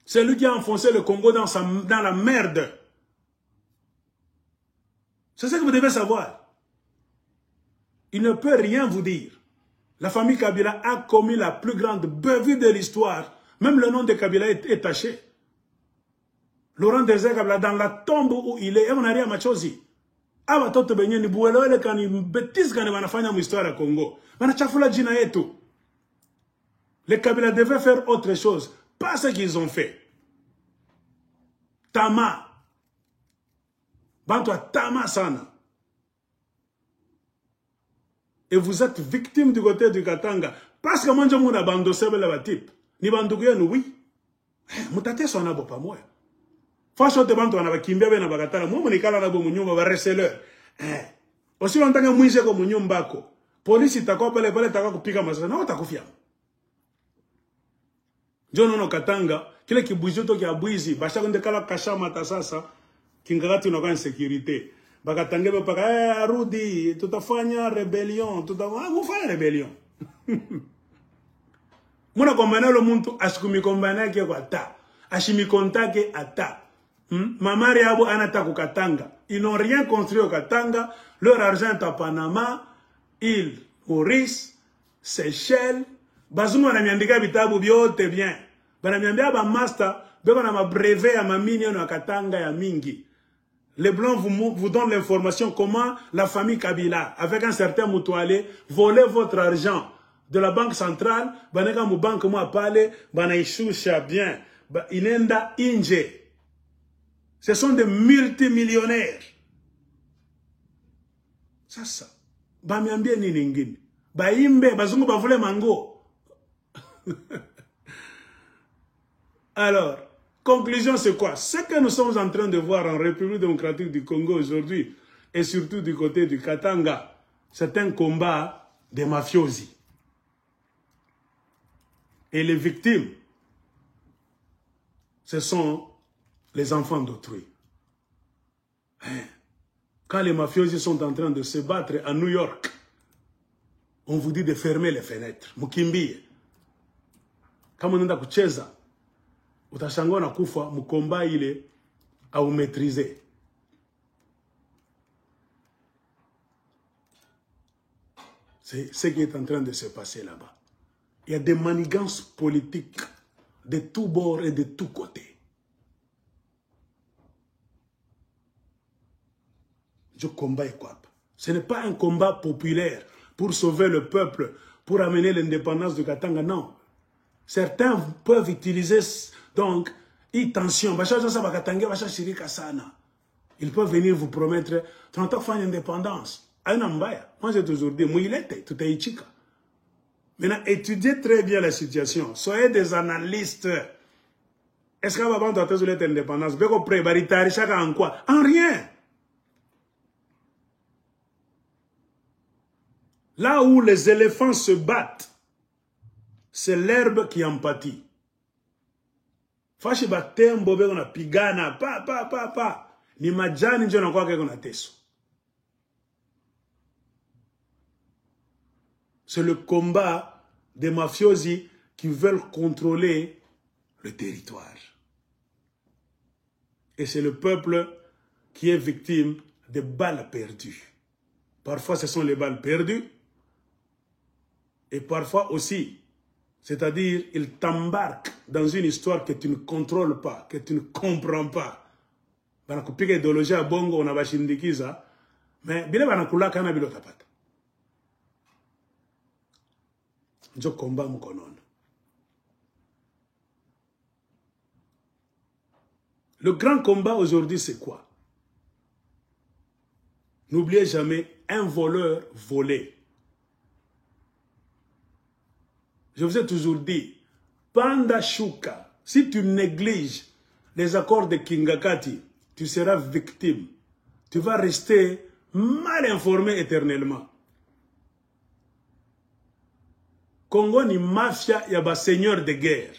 C'est lui qui a enfoncé le Congo dans la merde. C'est ce que vous devez savoir. Il ne peut rien vous dire. La famille Kabila a commis la plus grande beuverie de l'histoire. Même le nom de Kabila est taché. Laurent Désir Kabila, dans la tombe où il est, on n'a rien à choisir. Aba toto benye ni buwelo ele kani bêtise kani wanafanya m'histoire à Congo. Wanachafula jina yetu. Les Kabila devaient faire autre chose. Pas ce qu'ils ont fait. Tama. Bantoa Tama Sana. Et vous êtes victime du côté du Katanga. Parce que moi, je m'en abandonne le type. Ni bandukuya nous oui. Mutate sona bopa moi. Fasho te bantu wana bakimbia bena bakatala. Moi monikala na bo munyumba ba receleur. Aussi longtemps que moi ko munyumba ko. Police itakuwa pale taka kupika masasa na utakufia. Jono no Katanga, kile kibujoto kia bwizi, bashaka ndekala kashama tasasa. Kingati unakuwa en sécurité. Bakatangebe paka, Rudi, tutafanya rebellion, mufanya rebellion. Muna kombana lo muntu ashikumikombanake ke kwa ta. Ashimikontake ata. Mamari abo anata kukatanga. Ils n'ont rien construit au Katanga. Leur argent est à Panama, île Maurice, Seychelles. Bazumu anamiandika bitabu biote bien. Banamiambia ba master, beko na ma brevet ya mamini ya Katanga ya mingi. Les Blancs vous donnent l'information comment la famille Kabila, avec un certain Moutoualé, volait votre argent de la banque centrale. Baneka mu banque mo apale, banaishusha bien. Inenda inje. Ce sont des multimillionnaires. Ça. Bamiambie ni ningine. Baimbe, bazungu bavule mango. Alors, conclusion, c'est quoi? Ce que nous sommes en train de voir en République démocratique du Congo aujourd'hui, et surtout du côté du Katanga, c'est un combat des mafiosi. Et les victimes, ce sont les enfants d'autrui. Quand les mafiosi sont en train de se battre à New York, on vous dit de fermer les fenêtres. Mukimbie. Quand on est kucheza, utashangwa na kufa mukomba ile au maîtriser. C'est ce qui est en train de se passer là-bas. Il y a des manigances politiques de tous bords et de tous côtés. Je combats quoi? Ce n'est pas un combat populaire pour sauver le peuple, pour amener l'indépendance de Katanga, non. Certains peuvent utiliser donc une tension. Ils peuvent venir vous promettre 30 ans faire l'indépendance. Moi j'ai toujours dit, tout est ichika. Maintenant, étudiez très bien la situation. Soyez des analystes. Est-ce qu'on va vendre l'indépendance? En quoi? En rien. Là où les éléphants se battent, c'est l'herbe qui en pâtit. Fashi batembo be na pigana pa ni majani njo na kwa kona teso. C'est le combat des mafiosi qui veulent contrôler le territoire. Et c'est le peuple qui est victime de balles perdues. Parfois ce sont les balles perdues. Et parfois aussi, c'est-à-dire, il t'embarque dans une histoire que tu ne contrôles pas, que tu ne comprends pas. Mais je combat mon konon. Le grand combat aujourd'hui, c'est quoi? N'oubliez jamais, un voleur volé. Je vous ai toujours dit, Panda Shuka, si tu négliges les accords de Kingakati, tu seras victime. Tu vas rester mal informé éternellement. Congo ni mafia ya ba seigneur de guerre.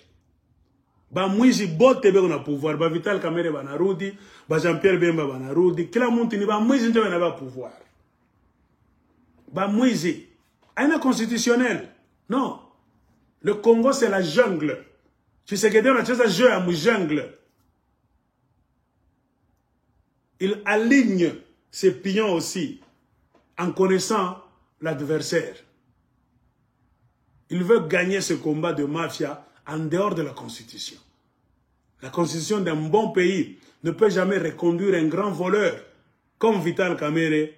Ba mwizi bote be na pouvoir, ba Vital Kamerhe banarudi, ba Jean-Pierre Bemba banarudi, kila muntu ni ba mwizi ndio na ba pouvoir. Ba mwizi, aina constitutionnel. Non. Le Congo, c'est la jungle. Tu sais que dans la jeu à jungle. Il aligne ses pions aussi en connaissant l'adversaire. Il veut gagner ce combat de mafia en dehors de la Constitution. La Constitution d'un bon pays ne peut jamais reconduire un grand voleur comme Vital Kamerhe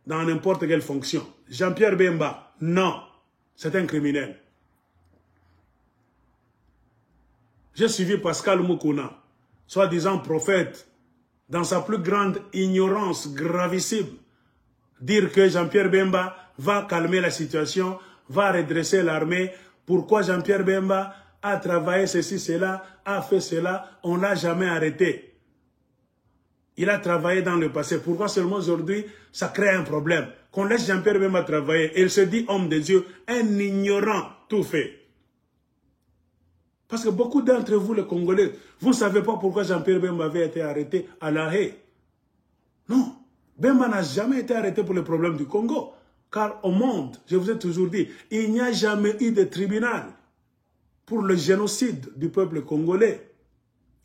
dans n'importe quelle fonction. Jean-Pierre Bemba, non, c'est un criminel. J'ai suivi Pascal Moukouna, soi-disant prophète, dans sa plus grande ignorance gravissime, dire que Jean-Pierre Bemba va calmer la situation, va redresser l'armée. Pourquoi Jean-Pierre Bemba a travaillé ceci, cela, a fait cela, on ne l'a jamais arrêté. Il a travaillé dans le passé. Pourquoi seulement aujourd'hui, ça crée un problème? Qu'on laisse Jean-Pierre Bemba travailler. Et il se dit homme de Dieu, un ignorant, tout fait. Parce que beaucoup d'entre vous, les Congolais, vous ne savez pas pourquoi Jean-Pierre Bemba avait été arrêté à La Haye. Non, Bemba n'a jamais été arrêté pour les problèmes du Congo. Car au monde, je vous ai toujours dit, il n'y a jamais eu de tribunal pour le génocide du peuple congolais,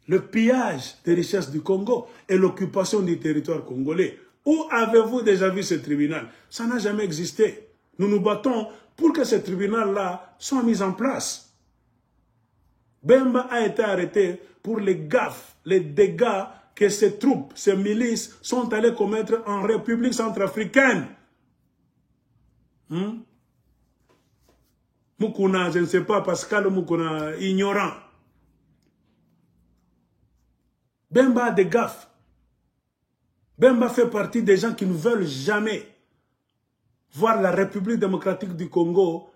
le pillage des richesses du Congo et l'occupation du territoire congolais. Où avez-vous déjà vu ce tribunal? Ça n'a jamais existé. Nous nous battons pour que ce tribunal-là soit mis en place. Bemba a été arrêté pour les gaffes, les dégâts que ces troupes, ces milices sont allées commettre en République centrafricaine. Moukouna, je ne sais pas, Pascal Moukouna, ignorant. Bemba a des gaffes. Bemba fait partie des gens qui ne veulent jamais voir la République démocratique du Congo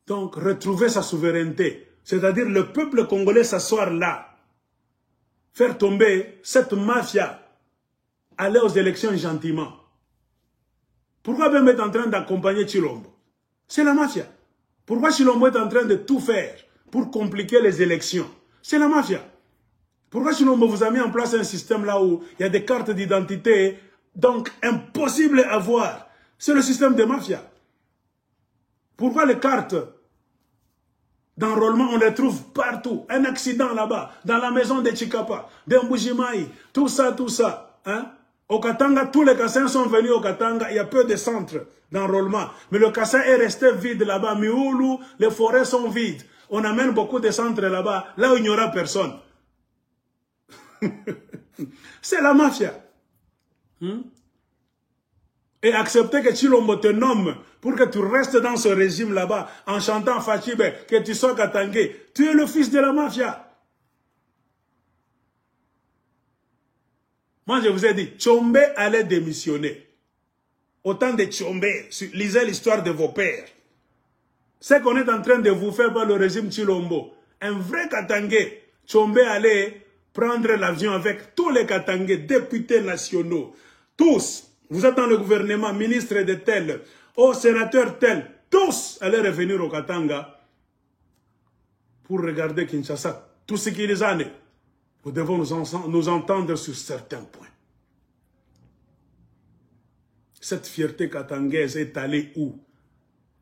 donc retrouver sa souveraineté. C'est-à-dire le peuple congolais s'asseoir là, faire tomber cette mafia, aller aux élections gentiment. Pourquoi même est en train d'accompagner Chilombo? C'est la mafia. Pourquoi Chilombo est en train de tout faire pour compliquer les élections? C'est la mafia. Pourquoi Chilombo vous a mis en place un système là où il y a des cartes d'identité, donc impossible à voir? C'est le système de mafia. Pourquoi les cartes d'enrôlement, on les trouve partout? Un accident là-bas, dans la maison de Chikapa, d'Mboujimaï, tout ça, hein? Au Katanga, tous les Kassans sont venus au Katanga, il y a peu de centres d'enrôlement. Mais le Kassan est resté vide là-bas. Mioulou, les forêts sont vides. On amène beaucoup de centres là-bas, là où il n'y aura personne. C'est la mafia. Et accepter que Chilombo te nomme pour que tu restes dans ce régime là-bas en chantant Fachibé, que tu sois Katangé. Tu es le fils de la mafia. Moi, je vous ai dit, Tchombe allait démissionner. Autant de Tchombe, lisez l'histoire de vos pères. Ce qu'on est en train de vous faire par le régime Chilombo, un vrai Katangé, Tchombe allait prendre l'avion avec tous les Katangés, députés nationaux, tous. Vous êtes dans le gouvernement, ministre de tel, au sénateur tel, tous allaient revenir au Katanga pour regarder Kinshasa. Tout ce qu'ils en est. Nous devons nous entendre sur certains points. Cette fierté katangaise est allée où?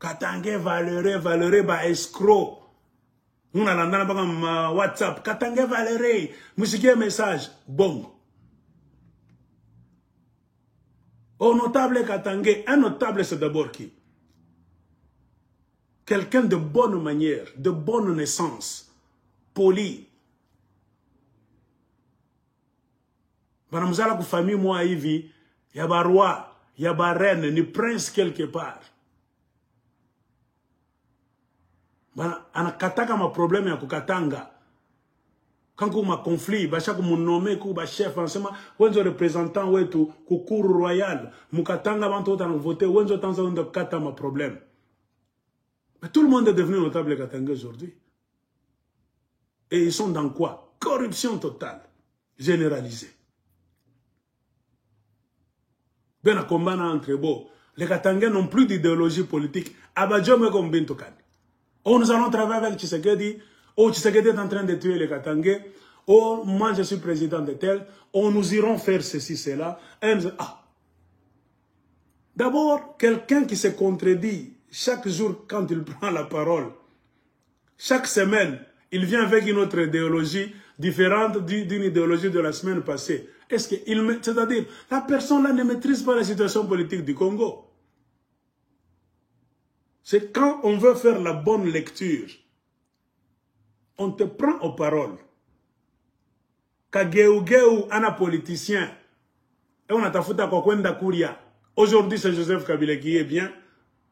Katangais valeureux, bah escroc. Nous allons dans WhatsApp. Katangais valeureux, musique message. Bon. Au notable Katangais, un notable c'est d'abord qui? Quelqu'un de bonne manière, de bonne naissance, poli. Banamuzala ku famille moi hivi, yaba roi, yaba reine, ni prince quelque part. Bana anakataka ma problème ya kukatanga. Quand ku ma conflit, basha ku munome ku ba chef ensemble, wenzo représentant wetu ku cour royale, mukatanga bantu tan voter, wenzo tanza ndo kata ma problème. Mais tout le monde est devenu notable katanga aujourd'hui. Et ils sont dans quoi? Corruption totale, généralisée. Ben à combat entre beaux. Les Katangais n'ont plus d'idéologie politique. Oh, nous allons travailler avec Tshisekedi. Oh, Tshisekedi est en train de tuer les Katangais. Oh, moi je suis président de tel. Oh, nous irons faire ceci, cela. Ah. D'abord, quelqu'un qui se contredit chaque jour quand il prend la parole. Chaque semaine, il vient avec une autre idéologie différente d'une idéologie de la semaine passée. Est-ce que c'est-à-dire, la personne là ne maîtrise pas la situation politique du Congo. C'est quand on veut faire la bonne lecture, on te prend aux paroles. Kageu un politicien, et on a ta fouta Kokwenda Kouria. Aujourd'hui c'est Joseph Kabila qui est bien,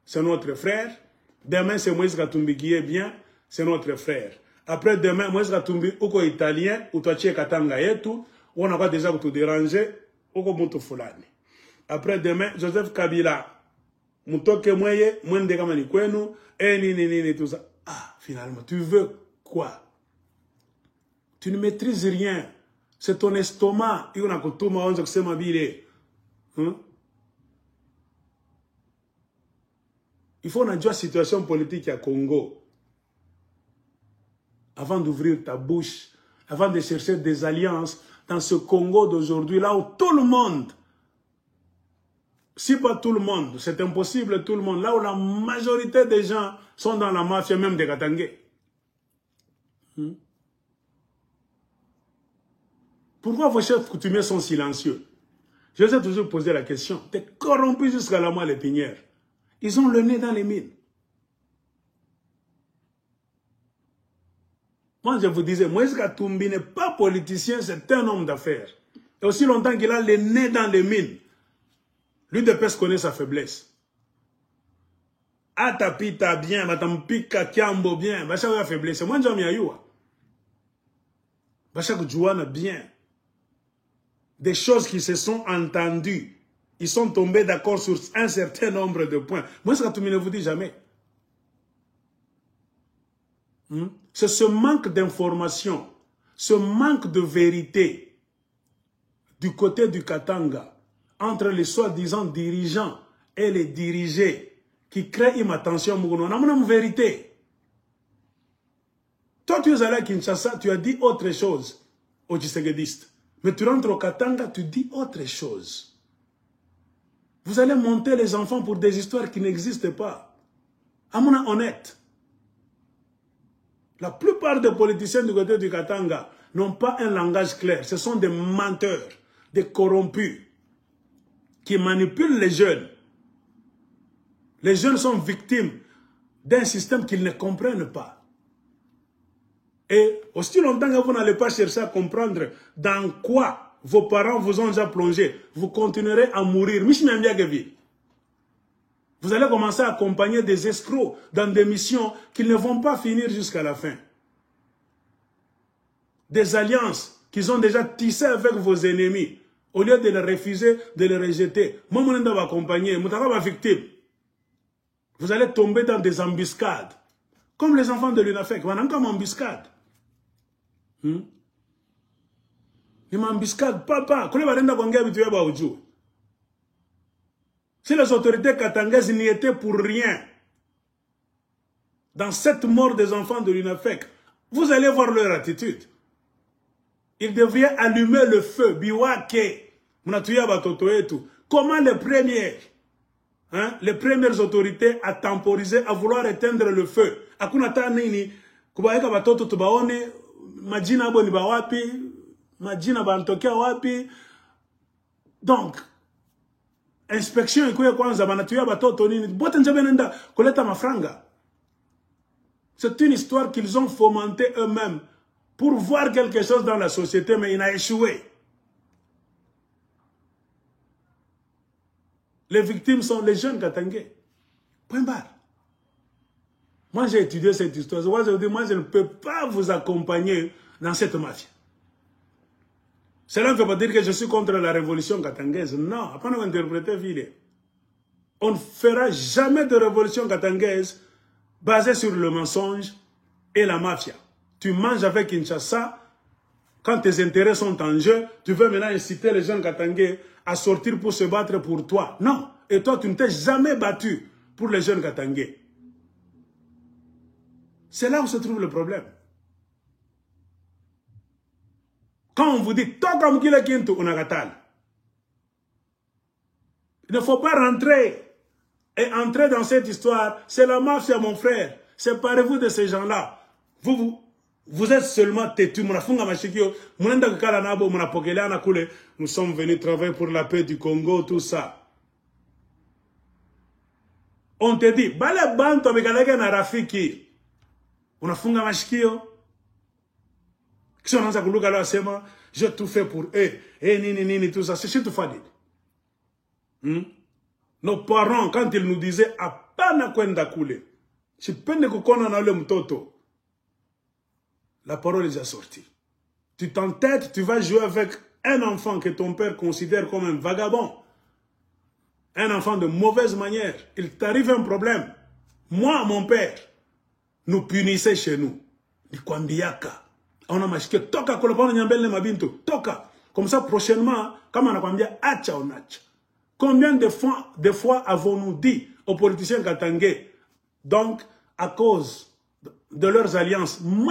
c'est notre frère. Demain c'est Moïse Katumbi qui est bien, c'est notre frère. Après demain Moïse Katumbi ou ko italien ou toi tu Katanga et tout. On n'a pas déjà tout dérangé, au Komuto Fulani. Après demain, Joseph Kabila, Moutoke Moye, Mwendegamani Kwenu, et tout ça. Ah, finalement, tu veux quoi? Tu ne maîtrises rien. C'est ton estomac. Il faut une situation politique à Congo. Avant d'ouvrir ta bouche, avant de chercher des alliances, dans ce Congo d'aujourd'hui, là où tout le monde, si pas tout le monde, c'est impossible tout le monde, là où la majorité des gens sont dans la mafia, même des Katangais. Pourquoi vos chefs coutumiers sont silencieux? Je vous ai toujours posé la question. T'es corrompu jusqu'à la moelle épinière. Ils ont le nez dans les mines. Moi, je vous disais, Moïse Katumbi n'est pas politicien, c'est un homme d'affaires. Et aussi longtemps qu'il a le nez dans les mines, lui de peste connaît sa faiblesse. Atapita bien, Matampika Kiambo bien, Bachak a faiblesse. Moi, j'en ai eu. Bachak Jouana bien. Des choses qui se sont entendues. Ils sont tombés d'accord sur un certain nombre de points. Moïse Katumbi ne vous dit jamais. C'est ce manque d'information, ce manque de vérité du côté du Katanga, entre les soi-disant dirigeants et les diriger, qui créent une attention, on a une vérité. Toi, tu es allé à Kinshasa, tu as dit autre chose aux Tshisekedistes. Mais tu rentres au Katanga, tu dis autre chose. Vous allez monter les enfants pour des histoires qui n'existent pas. À mon avis, honnête. La plupart des politiciens du côté du Katanga n'ont pas un langage clair. Ce sont des menteurs, des corrompus, qui manipulent les jeunes. Les jeunes sont victimes d'un système qu'ils ne comprennent pas. Et aussi longtemps que vous n'allez pas chercher à comprendre dans quoi vos parents vous ont déjà plongé, vous continuerez à mourir. Vous allez commencer à accompagner des escrocs dans des missions qui ne vont pas finir jusqu'à la fin. Des alliances qu'ils ont déjà tissées avec vos ennemis. Au lieu de les refuser, de les rejeter. Moi, je vais vous accompagner. Je vais victime. Vous allez tomber dans des embuscades. Comme les enfants de l'UNAFEC. Ils sont comme embuscades. Ils m'embuscadent. Papa, si les autorités katangaises n'y étaient pour rien, dans cette mort des enfants de l'UNAFEC, vous allez voir leur attitude. Ils devraient allumer le feu. Biwake. Comment les premières autorités à temporiser, à vouloir éteindre le feu. Akunata nini, kubaeka batoto tubaone, majina boni ba wapi, majina bantokea wapi. Donc, inspection ikuye kwanza banatuya batoto nini, bote njabe nenda koleta mafranga. C'est une histoire qu'ils ont fomentée eux-mêmes pour voir quelque chose dans la société, mais il a échoué. Les victimes sont les jeunes Katangais. Point barre. Moi, j'ai étudié cette histoire. Moi, je ne peux pas vous accompagner dans cette mafia. Cela ne veut pas dire que je suis contre la révolution katangaise. Non, après nous interpréter vide. On ne fera jamais de révolution katangaise basée sur le mensonge et la mafia. Tu manges avec Kinshasa, quand tes intérêts sont en jeu, tu veux maintenant inciter les jeunes Katangais à sortir pour se battre pour toi. Non. Et toi, tu ne t'es jamais battu pour les jeunes Katangais. C'est là où se trouve le problème. Quand on vous dit, Toka Mukile Kintu, on a il ne faut pas rentrer et entrer dans cette histoire. C'est la mafia, mon frère. Séparez-vous de ces gens-là. Vous êtes seulement têtu. Nous sommes venus travailler pour la paix du Congo, tout ça. On te dit, bale banto bekaleke na rafiki. Unafunga mashikio. Kisha unaanza kuluka leo sema, j'ai tout fait pour eux. Et nini, tout ça. C'est tout fadid. Nos parents, quand ils nous disaient, apana kwenda kule. Chipende kukona na ule mtoto. La parole est déjà sortie. Tu t'entêtes, tu vas jouer avec un enfant que ton père considère comme un vagabond. Un enfant de mauvaise manière. Il t'arrive un problème. Moi, mon père, nous punissait chez nous. Nikwambiaka. On a machike. Toka kolopano nyambele mabinto. Toka. Comme ça, prochainement, comme on a kwambia, acha on acha. Combien de fois avons-nous dit aux politiciens katangais, donc, à cause de leurs alliances, nous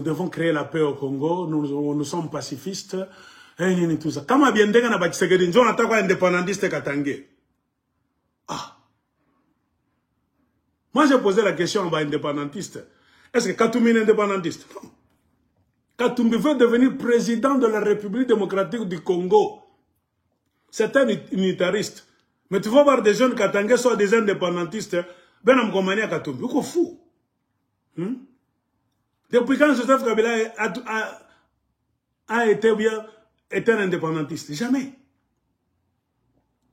devons créer la paix au Congo, nous sommes pacifistes, et tout ça. Comment bien denga na Tshisekedi, njo nataka indépendantiste katangais. Ah. Moi j'ai posé la question à indépendantiste. Est-ce que Katumbi est indépendantiste? Non. Katumbi veut devenir président de la République démocratique du Congo. C'est un unitariste. Mais tu vas voir des jeunes katangais soit des indépendantistes, ben on me à Katumbi. Vous êtes fou. Depuis quand Joseph Kabila a été un indépendantiste? Jamais.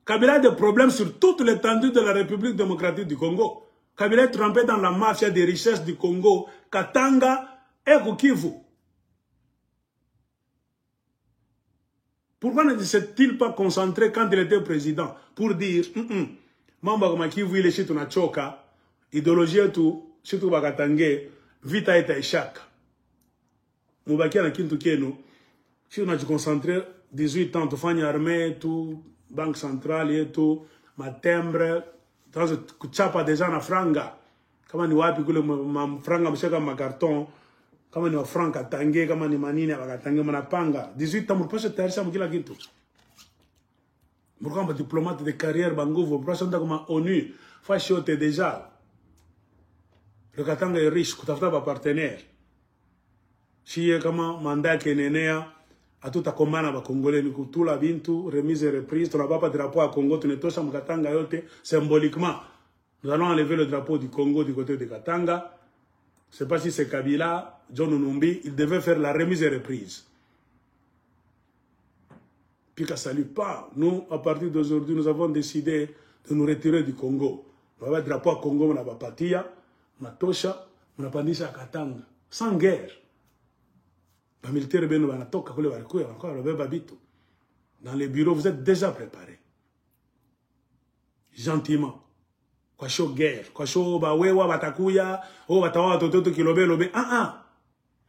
Kabila a des problèmes sur toute l'étendue de la République démocratique du Congo. Kabila est trempé dans la mafia des richesses du Congo, Katanga et Kivu. Pourquoi ne s'est-il pas concentré quand il était président pour dire Mamba comme Kivu il est chez ton choka, idéologie tout, chez tout Bakatangé, vita et échec. Moubakia na kintu keno, si on a dû concentrer 18 ans tufanye armée tu banque centrale yetu matembre tuanze kuchapa deja na franga kama ni wapi kule franga mshaka makarton kama ni wa franka tange kama ni manini abakatange mnapanga 18 ans mpasha tayarisha mkila kitu mkamba diplomate de carrière bangovo mpasha nda kama ONU fashi yote deja le katanga est riche kutafuta ba partenaire shie kama mandat kenenea hatutakombana ba Congolais ni kutula bintu remise et reprise tunabapa drapeau à Congo tunetosha mkatanga yote symboliquement nous allons enlever le drapeau du Congo du côté de Katanga. Je ne sais pas si c'est Kabila, John Numbi, il devait faire la remise et reprise. Puis qu'à salut pas. Nous, à partir d'aujourd'hui, nous avons décidé de nous retirer du Congo. On va avoir le drapeau à Congo, on a Patia, on a Tosha, on a Pandisha à Katanga. Sans guerre. Les militaires, dans les bureaux, vous êtes déjà préparés. Gentiment. Kwa show guerre, kwa show ba wewa batakuya, o batawa tototo kilobe lobe,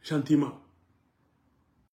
gentiment.